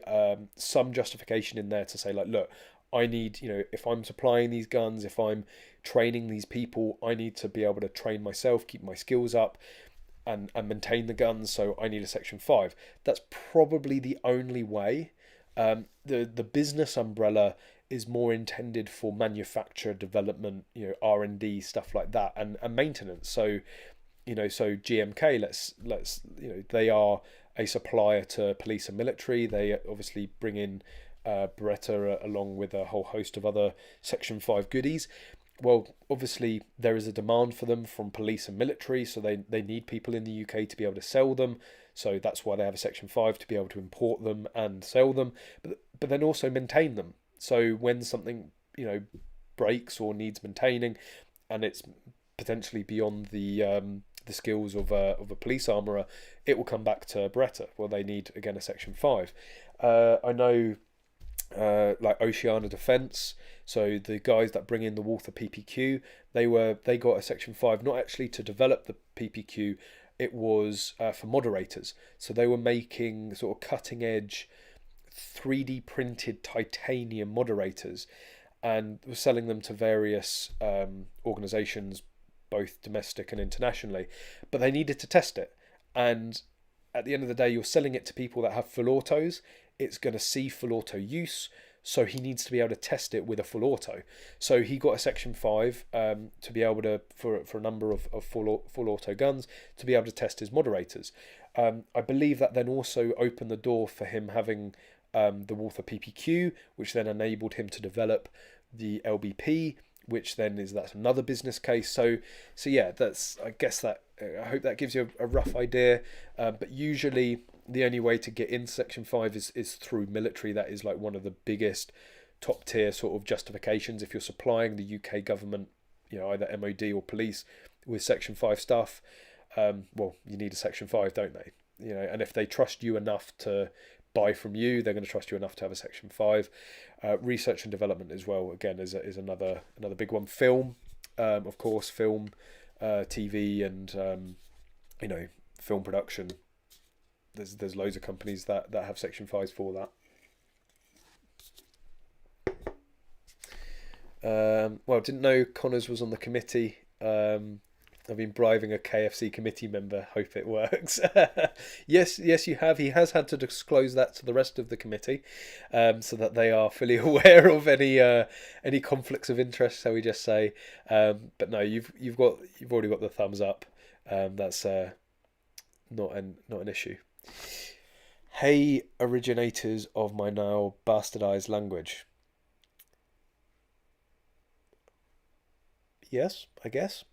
some justification in there to say, like, look, I need, you know, if I'm supplying these guns, if I'm training these people, I need to be able to train myself, keep my skills up, and maintain the guns, so I need a Section 5. That's probably the only way. The business umbrella is more intended for manufacture, development, you know, R&D, stuff like that, and maintenance. So, you know, so GMK, let's you know, they are a supplier to police and military. They obviously bring in Beretta along with a whole host of other Section 5 goodies. Well, obviously there is a demand for them from police and military, so they need people in the UK to be able to sell them. So that's why they have a Section 5, to be able to import them and sell them, but then also maintain them. So when something, you know, breaks or needs maintaining, and it's potentially beyond the skills of a police armourer, it will come back to Beretta. Well, they need, again, a Section 5. I know like Oceana Defence, so the guys that bring in the Walther PPQ, they got a Section 5, not actually to develop the PPQ, it was for moderators. So they were making sort of cutting edge 3D printed titanium moderators, and were selling them to various organisations, both domestic and internationally, but they needed to test it. And at the end of the day, you're selling it to people that have full autos. It's going to see full auto use. so he needs to be able to test it with a full auto. So he got a Section 5 to be able to, for a number of full auto guns, to be able to test his moderators. I believe that then also opened the door for him having the Walther PPQ, which then enabled him to develop the LBP, which then that's another business case. So yeah, I hope that gives you a rough idea. But usually the only way to get into Section 5 is through military. That is like one of the biggest top tier sort of justifications. If you're supplying the UK government, either MOD or police with Section 5 stuff, well, you need a Section 5, don't they? And if they trust you enough to buy from you, they're going to trust you enough to have a Section 5. Research and development as well, again, is another big one. Film, of course, film, TV, and film production. There's loads of companies that have Section 5s for that. Well, didn't know Connors was on the committee. I've been bribing a KFC committee member. Hope it works. Yes, you have. He has had to disclose that to the rest of the committee, so that they are fully aware of any conflicts of interest, shall we just say? But no, you've already got the thumbs up. That's not an issue. Hey, originators of my now bastardized language. Yes, I guess.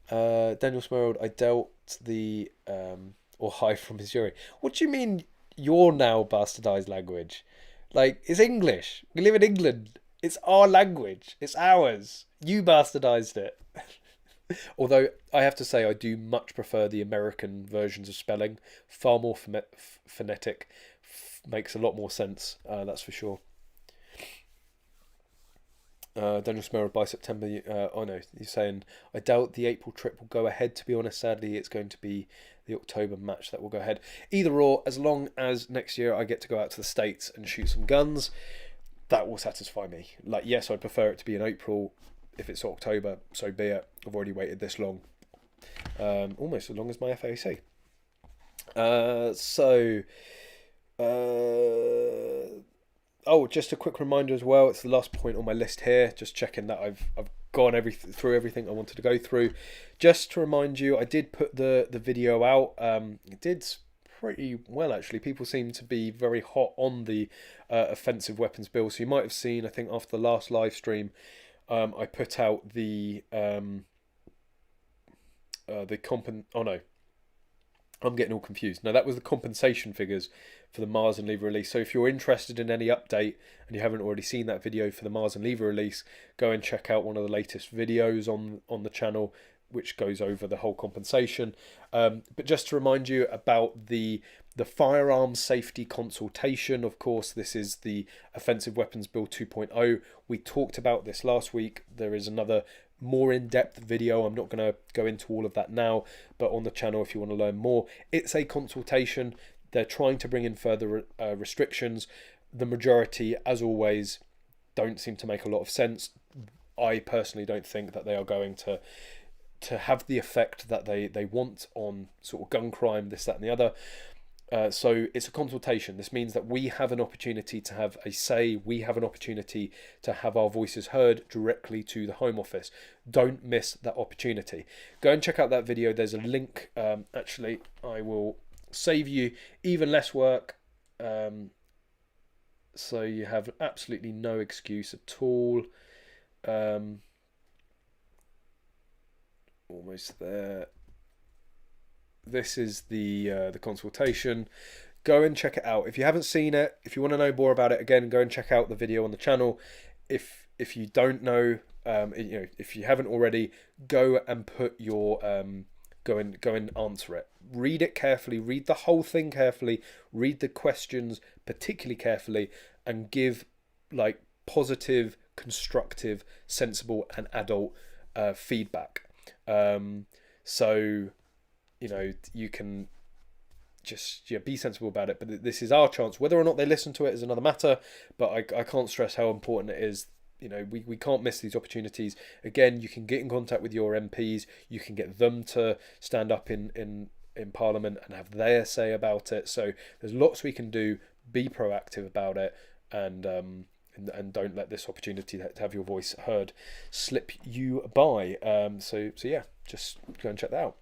Daniel Smerald, I dealt the or hi from Missouri. What do you mean your now bastardized language? Like, it's English. We live in England. It's our language. It's ours. You bastardized it. Although I have to say, I do much prefer the American versions of spelling. Far more phonetic. Makes a lot more sense. That's for sure. Daniel Smerald, by September. Oh no, you're saying I doubt the April trip will go ahead. To be honest, sadly, it's going to be the October match that will go ahead. Either or, as long as next year I get to go out to the States and shoot some guns, that will satisfy me. Like, yes, I'd prefer it to be in April. If it's October, so be it. I've already waited this long, almost as long as my FAC. Oh, just a quick reminder as well. It's the last point on my list here. Just checking that I've gone through everything I wanted to go through. Just to remind you, I did put the video out. It did pretty well, actually. People seem to be very hot on the offensive weapons bill. So you might have seen, I think after the last live stream, I put out oh no, I'm getting all confused. No, that was the compensation figures for the Mars and Lever release. So if you're interested in any update and you haven't already seen that video for the Mars and Lever release, go and check out one of the latest videos on the channel, which goes over the whole compensation. But just to remind you about the firearms safety consultation, of course, this is the Offensive Weapons Bill 2.0. We talked about this last week. There is another more in-depth video. I'm not going to go into all of that now, but on the channel if you want to learn more. It's a consultation. They're trying to bring in further restrictions. The majority, as always, don't seem to make a lot of sense. I personally don't think that they are going to have the effect that they want on sort of gun crime, this, that and the other. So it's a consultation. This means that we have an opportunity to have a say. We have an opportunity to have our voices heard directly to the Home Office. Don't miss that opportunity. Go and check out that video. There's a link. Actually, I will save you even less work. So you have absolutely no excuse at all. Almost there. This is the consultation. Go and check it out. If you haven't seen it, if you want to know more about it, again, go and check out the video on the channel. If you don't know, if you haven't already, go and put your go and answer it. Read it carefully. Read the whole thing carefully. Read the questions particularly carefully, and give like positive, constructive, sensible, and adult feedback. So you can just be sensible about it. But this is our chance. Whether or not they listen to it is another matter. But I can't stress how important it is. We can't miss these opportunities. Again, you can get in contact with your MPs. You can get them to stand up in Parliament and have their say about it. So there's lots we can do. Be proactive about it, and and don't let this opportunity to have your voice heard slip you by. So yeah, just go and check that out.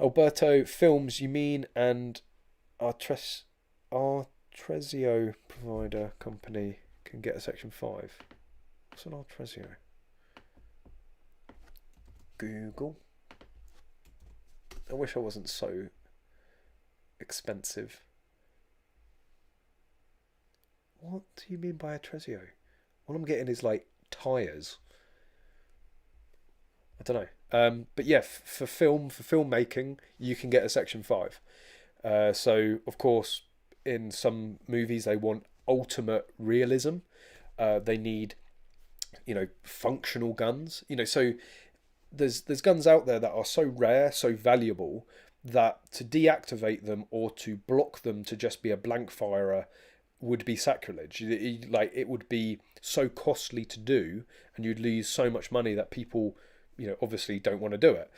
Alberto Films, you mean, and Artrezio provider company can get a Section 5. What's an Artrezio? Google. I wish I wasn't so expensive. What do you mean by Artrezio? All I'm getting is like tyres. I don't know. But yeah, for filmmaking, you can get a Section 5. So of course, in some movies they want ultimate realism. They need, functional guns. So there's guns out there that are so rare, so valuable, that to deactivate them or to block them to just be a blank firer would be sacrilege. It would be so costly to do, and you'd lose so much money that people, obviously don't want to do it.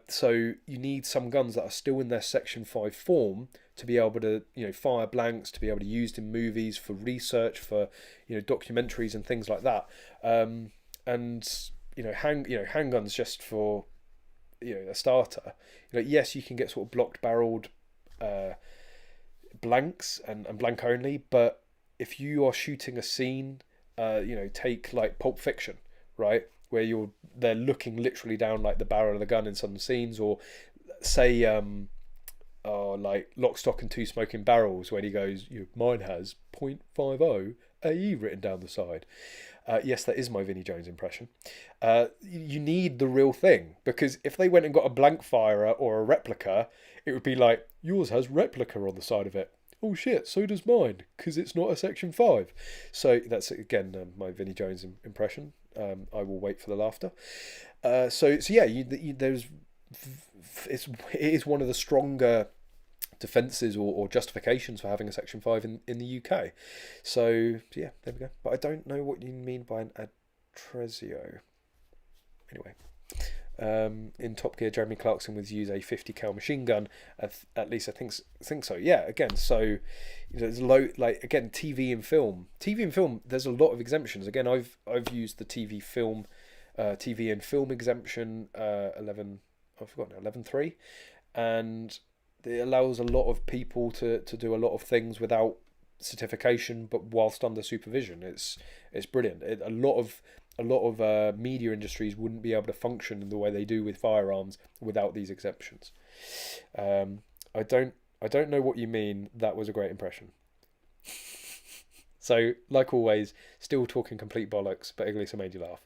So you need some guns that are still in their Section 5 form to be able to, fire blanks, to be able to be used in movies, for research, for, documentaries and things like that. And handguns, just for, a starter. Yes, you can get sort of blocked barreled blanks and blank only, but if you are shooting a scene, take like Pulp Fiction, right, where they're looking literally down like the barrel of the gun in some scenes, or say like Lock, Stock and Two Smoking Barrels, when he goes, mine has .50 AE written down the side. Yes, that is my Vinnie Jones impression. You need the real thing, because if they went and got a blank firer or a replica, it would be like, yours has replica on the side of it. Oh shit, so does mine, because it's not a Section 5. So that's, again, my Vinnie Jones impression. I will wait for the laughter. So yeah, it is one of the stronger defences or justifications for having a Section 5 in the UK. So yeah, there we go. But I don't know what you mean by an Artrezio. Anyway, in Top Gear, Jeremy Clarkson was use a 50 cal machine gun. At least I think so. Yeah. Again, so there's again, TV and film. TV and film. There's a lot of exemptions. Again, I've used the TV and film exemption 11. I've forgotten 11.3, and it allows a lot of people to do a lot of things without certification, but whilst under supervision. It's brilliant. A lot of media industries wouldn't be able to function in the way they do with firearms without these exceptions. I don't know what you mean. That was a great impression. So, like always, still talking complete bollocks, but at least I made you laugh.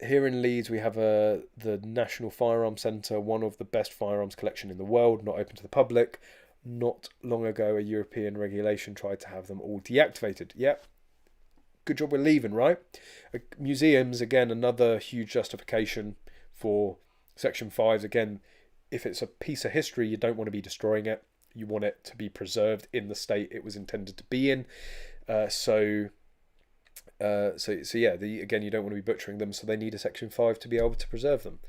Here in Leeds, we have the National Firearms Centre, one of the best firearms collection in the world, not open to the public. Not long ago, a European regulation tried to have them all deactivated. Yep. Good job we're leaving, right? Museums, again, another huge justification for Section 5s. Again, if it's a piece of history, you don't want to be destroying it. You want it to be preserved in the state it was intended to be in. So yeah, again, you don't want to be butchering them, so they need a Section 5 to be able to preserve them.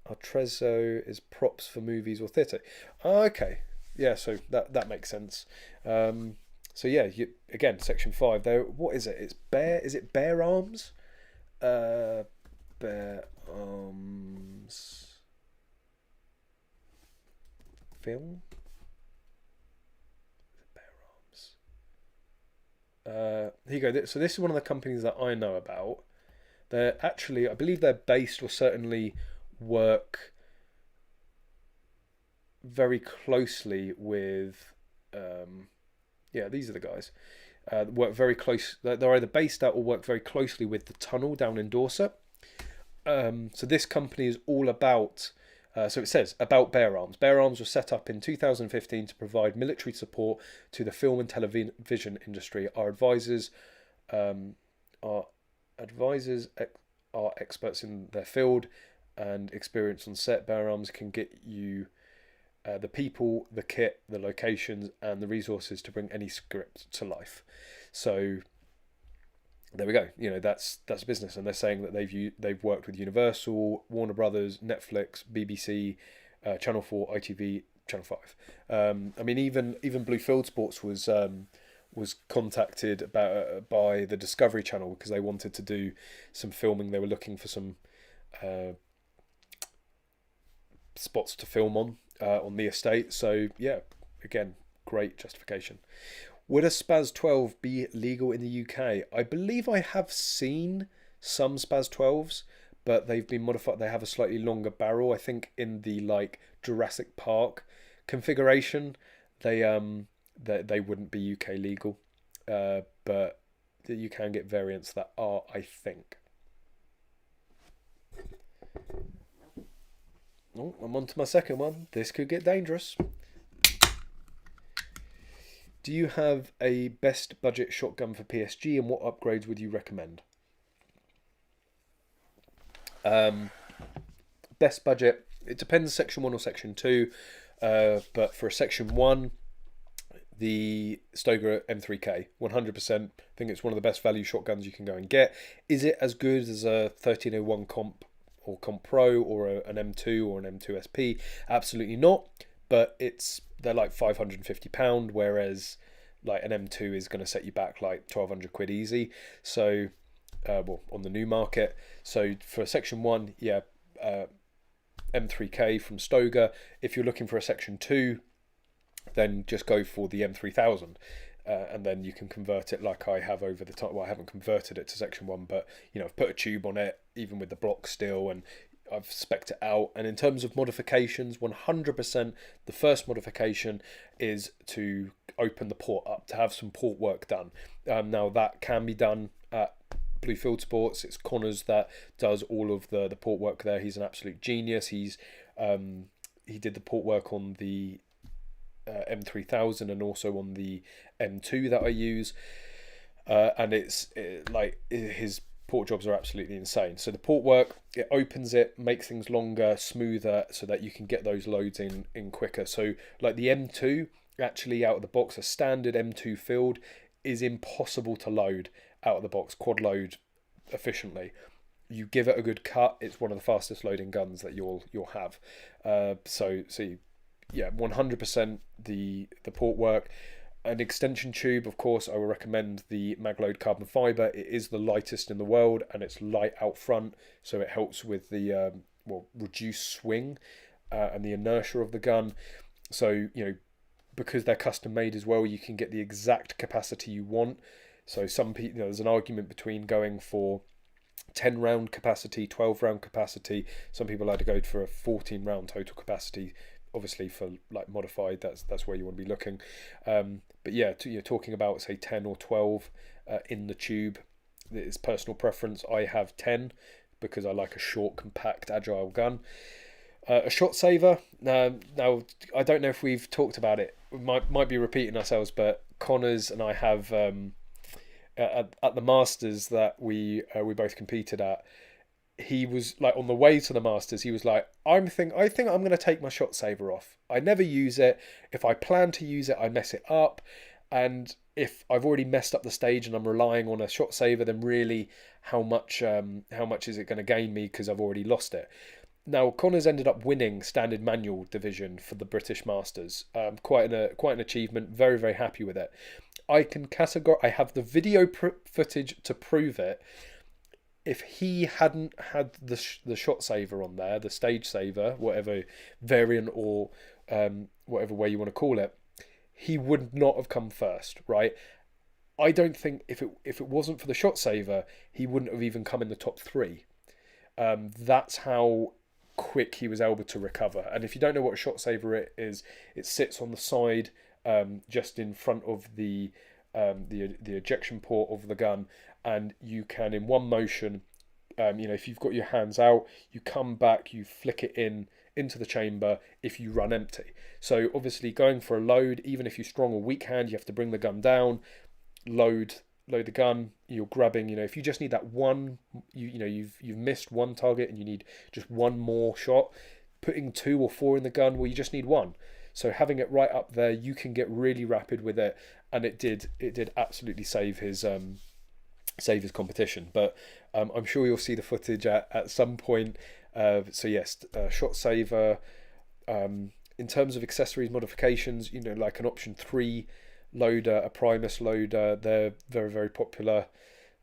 Artrezzo is props for movies or theatre. Okay, yeah, so that makes sense. So yeah, again, Section 5. There, what is it? It's bear. Is it bear arms? Bear arms. Film. Here you go. So this is one of the companies that I know about. They're actually, I believe they're based, or certainly work very closely with, yeah, these are the guys. Work very close. They're either based out or work very closely with the tunnel down in Dorset. So this company is all about. So it says about Bear Arms. Bear Arms was set up in 2015 to provide military support to the film and television industry. Our advisors are experts in their field and experience on set. Bear Arms can get you the people, the kit, the locations, and the resources to bring any script to life. So there we go. That's a business, and they're saying that they've worked with Universal, Warner Brothers, Netflix, BBC, Channel 4, ITV, Channel 5. I mean, even Blue Field Sports was was contacted about by the Discovery Channel because they wanted to do some filming. They were looking for some spots to film on the estate. So yeah, again, great justification. Would a Spaz 12 be legal in the UK? I believe I have seen some Spaz 12s, but they've been modified. They have a slightly longer barrel. I think in the like Jurassic Park configuration, they wouldn't be UK legal, but you can get variants that are, I think. Oh, I'm on to my second one. This could get dangerous. Do you have a best budget shotgun for PSG, and what upgrades would you recommend? Best budget, it depends section 1 or section 2, but for a section 1, the Stoeger M3K, 100%. I think it's one of the best value shotguns you can go and get. Is it as good as a 1301 Comp or Comp Pro or an M2 or an M2 SP? Absolutely not, but they're like £550, whereas like an M2 is going to set you back like 1,200 quid easy. So, on the new market. So for section 1, yeah, M3K from Stoeger. If you're looking for a section 2, then just go for the M3000, and then you can convert it like I have over the time. Well, I haven't converted it to section 1, but I've put a tube on it, even with the block still, and I've spec'd it out. And in terms of modifications, 100%, the first modification is to open the port up, to have some port work done. Now that can be done at Bluefield Sports. It's Connors that does all of the port work there. He's an absolute genius. He did the port work on the M3000 and also on the M2 that I use, and his port jobs are absolutely insane. So the port work, it opens it, makes things longer, smoother, so that you can get those loads in quicker. So like the M2, actually out of the box, a standard M2 field is impossible to load out of the box, quad load efficiently. You give it a good cut, it's one of the fastest loading guns that you'll have. Yeah, 100% the port work. An extension tube, of course, I will recommend the Magload carbon fibre. It is the lightest in the world, and it's light out front, so it helps with the reduced swing and the inertia of the gun. So because they're custom made as well, you can get the exact capacity you want. So some people, there's an argument between going for 10 round capacity, 12 round capacity. Some people like to go for a 14 round total capacity. Obviously, for like modified, that's where you want to be looking. But yeah, you're talking about say 10 or 12 in the tube. It's personal preference. I have 10 because I like a short, compact, agile gun. A shot saver. Now I don't know if we've talked about it. We might be repeating ourselves, but Connors and I have at the Masters that we both competed at. He was like on the way to the Masters. He was like, I think I'm going to take my shot saver off. I never use it. If I plan to use it, I mess it up. And if I've already messed up the stage and I'm relying on a shot saver, then really, how much is it going to gain me because I've already lost it? Now, Connors ended up winning standard manual division for the British Masters. Quite an achievement. Very, very happy with it. I have the video footage to prove it. If he hadn't had the shot saver on there, the stage saver, whatever variant or whatever way you want to call it, he would not have come first, right? I don't think if it wasn't for the shot saver, he wouldn't have even come in the top 3. That's how quick he was able to recover. And if you don't know what a shot saver is, it sits on the side, just in front of the ejection port of the gun, and you can in one motion, if you've got your hands out, you come back, you flick it into the chamber if you run empty. So obviously going for a load, even if you're strong or weak hand, you have to bring the gun down, load the gun. You're grabbing, if you just need that one, you've missed one target and you need just one more shot, putting 2 or 4 in the gun, well, you just need 1. So having it right up there, you can get really rapid with it, and it did absolutely save his competition. But I'm sure you'll see the footage at some point. So yes, shot saver. In terms of accessories modifications, like an option 3, loader, a Primus loader. They're very, very popular.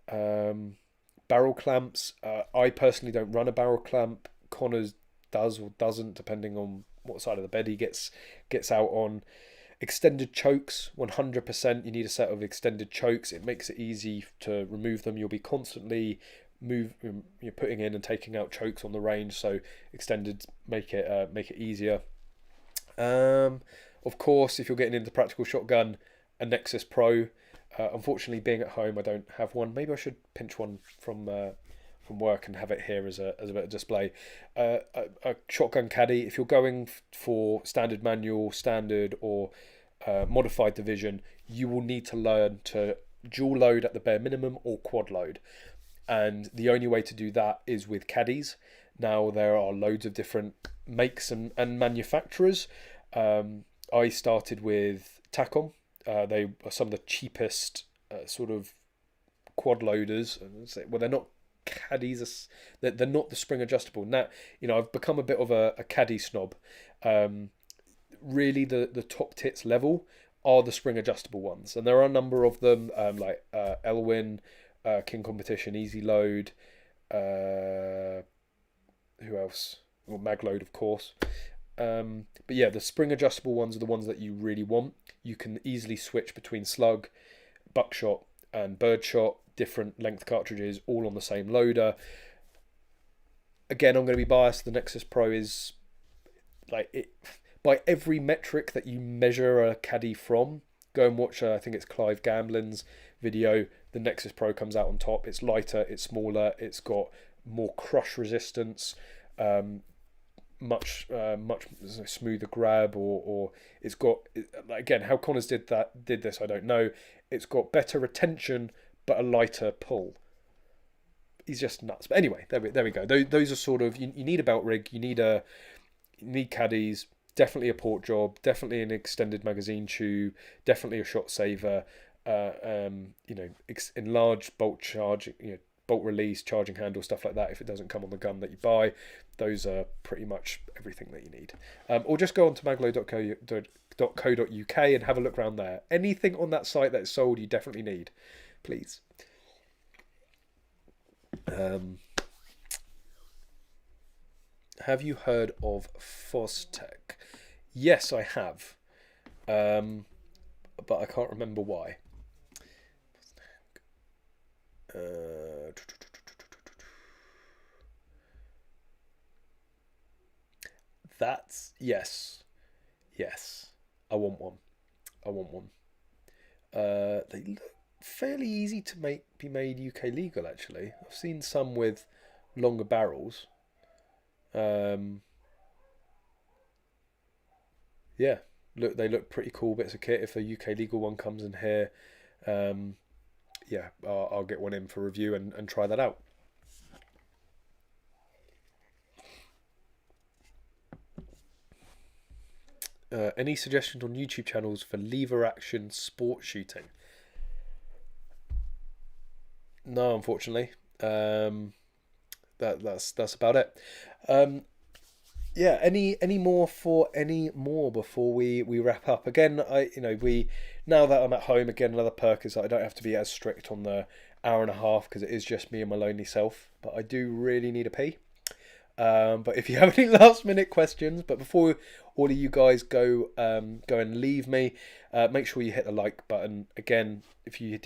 Barrel clamps. I personally don't run a barrel clamp. Connors does or doesn't, depending on what side of the bed he gets out on. Extended chokes, 100%. You need a set of extended chokes. It makes it easy to remove them. You'll be constantly you're putting in and taking out chokes on the range, so extended make it easier. Of course, if you're getting into practical shotgun, a Nexus Pro. Unfortunately, being at home, I don't have one. Maybe I should pinch one from work and have it here as a bit of display. A shotgun caddy. If you're going for standard manual, standard, or modified division, you will need to learn to dual load at the bare minimum or quad load. And the only way to do that is with caddies. Now, there are loads of different makes and manufacturers. I started with Tacom. They are some of the cheapest sort of quad loaders. Well, they're not caddies. They're not the spring adjustable. Now, I've become a bit of a caddy snob. Really, the top tits level are the spring adjustable ones, and there are a number of them, like Elwin, King Competition, Easy Load. Who else? Well, Magload, of course. But yeah, the spring adjustable ones are the ones that you really want. You can easily switch between slug, buckshot, and birdshot, different length cartridges, all on the same loader. Again, I'm going to be biased. The Nexus Pro is like it by every metric that you measure a caddy from. Go and watch, I think it's Clive Gamblin's video. The Nexus Pro comes out on top. It's lighter, it's smaller, it's got more crush resistance. Much smoother grab, or it's got, again, how Connors did this I don't know. It's got better retention but a lighter pull. He's just nuts. But anyway, there we go. Those are sort of, you need a belt rig, you need caddies, definitely a port job, definitely an extended magazine tube, definitely a shot saver, enlarged bolt charge, bolt release, charging handle, stuff like that. If it doesn't come on the gun that you buy, those are pretty much everything that you need. Or just go on to maglo.co.uk and have a look around there. Anything on that site that's sold, you definitely need, please. Have you heard of Fostech? Yes, I have, but I can't remember why. That's yes. I want one. They look fairly easy to be made UK legal. Actually, I've seen some with longer barrels. Yeah, they look pretty cool bits of kit. If a UK legal one comes in here, yeah, I'll get one in for review and try that out. Any suggestions on YouTube channels for lever action sport shooting? No, unfortunately. That's about it. Yeah. Any more before we wrap up? Again, now that I'm at home again, another perk is that I don't have to be as strict on the hour and a half because it is just me and my lonely self. But I do really need a pee. But if you have any last minute questions, but before all of you guys go and leave me, make sure you hit the like button. Again, if you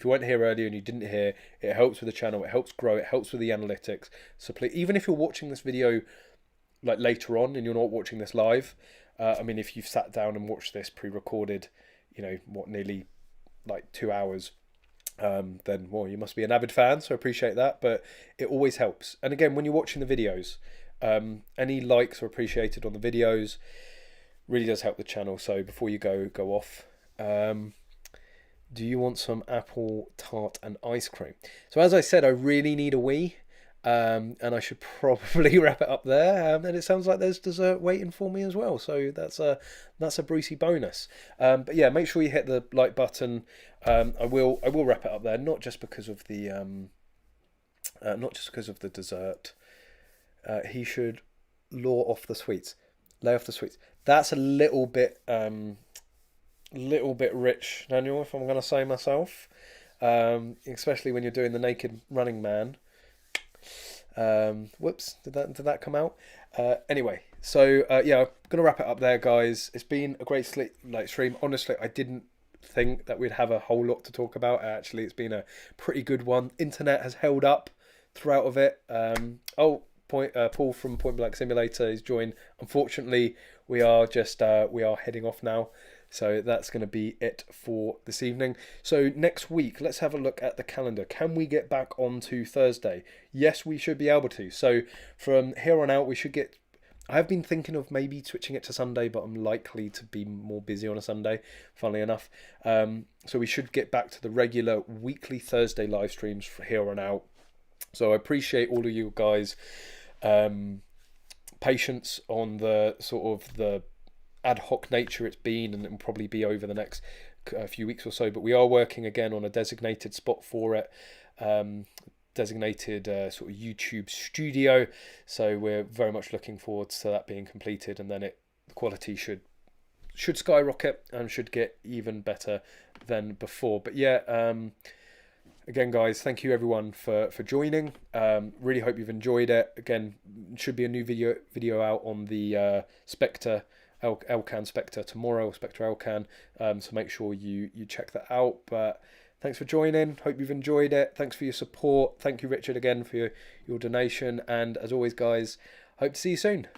weren't here earlier and you didn't hear, it helps with the channel, it helps grow, it helps with the analytics. So please, even if you're watching this video like later on and you're not watching this live, if you've sat down and watched this pre-recorded, nearly like 2 hours, then well, you must be an avid fan, so I appreciate that. But it always helps. And again, when you're watching the videos, any likes are appreciated on the videos. Really does help the channel. So before you go off, do you want some apple tart and ice cream? So as I said, I really need a wee. And I should probably wrap it up there. And it sounds like there's dessert waiting for me as well. So that's a Brucey bonus. But yeah, make sure you hit the like button. I will wrap it up there. Not just because of the dessert. He should lay off the sweets. That's a little bit little bit rich, Daniel, if I'm going to say myself. Especially when you're doing the naked running man. Whoops, did that come out? Anyway, so yeah, I'm gonna wrap it up there, guys. It's been a great stream. Honestly, I didn't think that we'd have a whole lot to talk about. Actually, it's been a pretty good one. Internet has held up throughout of it. Paul from Point Blank Simulator is joined. Unfortunately, we are heading off now. So that's going to be it for this evening. So next week, let's have a look at the calendar. Can we get back onto Thursday? Yes, we should be able to. So from here on out, we should get... I have been thinking of maybe switching it to Sunday, but I'm likely to be more busy on a Sunday, funnily enough. So we should get back to the regular weekly Thursday live streams from here on out. So I appreciate all of you guys' patience on the sort of the ad hoc nature it's been, and it will probably be over the next few weeks or so, but we are working again on a designated spot for it, designated sort of YouTube studio, so we're very much looking forward to that being completed, and then the quality should skyrocket and should get even better than before. But yeah, again, guys, thank you everyone for joining. Really hope you've enjoyed it. Again, should be a new video out on the Spectre Elcan Spectre tomorrow, Spectre Elcan, so make sure you check that out. But thanks for joining, hope you've enjoyed it. Thanks for your support. Thank you, Richard, again for your donation, and as always, guys, hope to see you soon.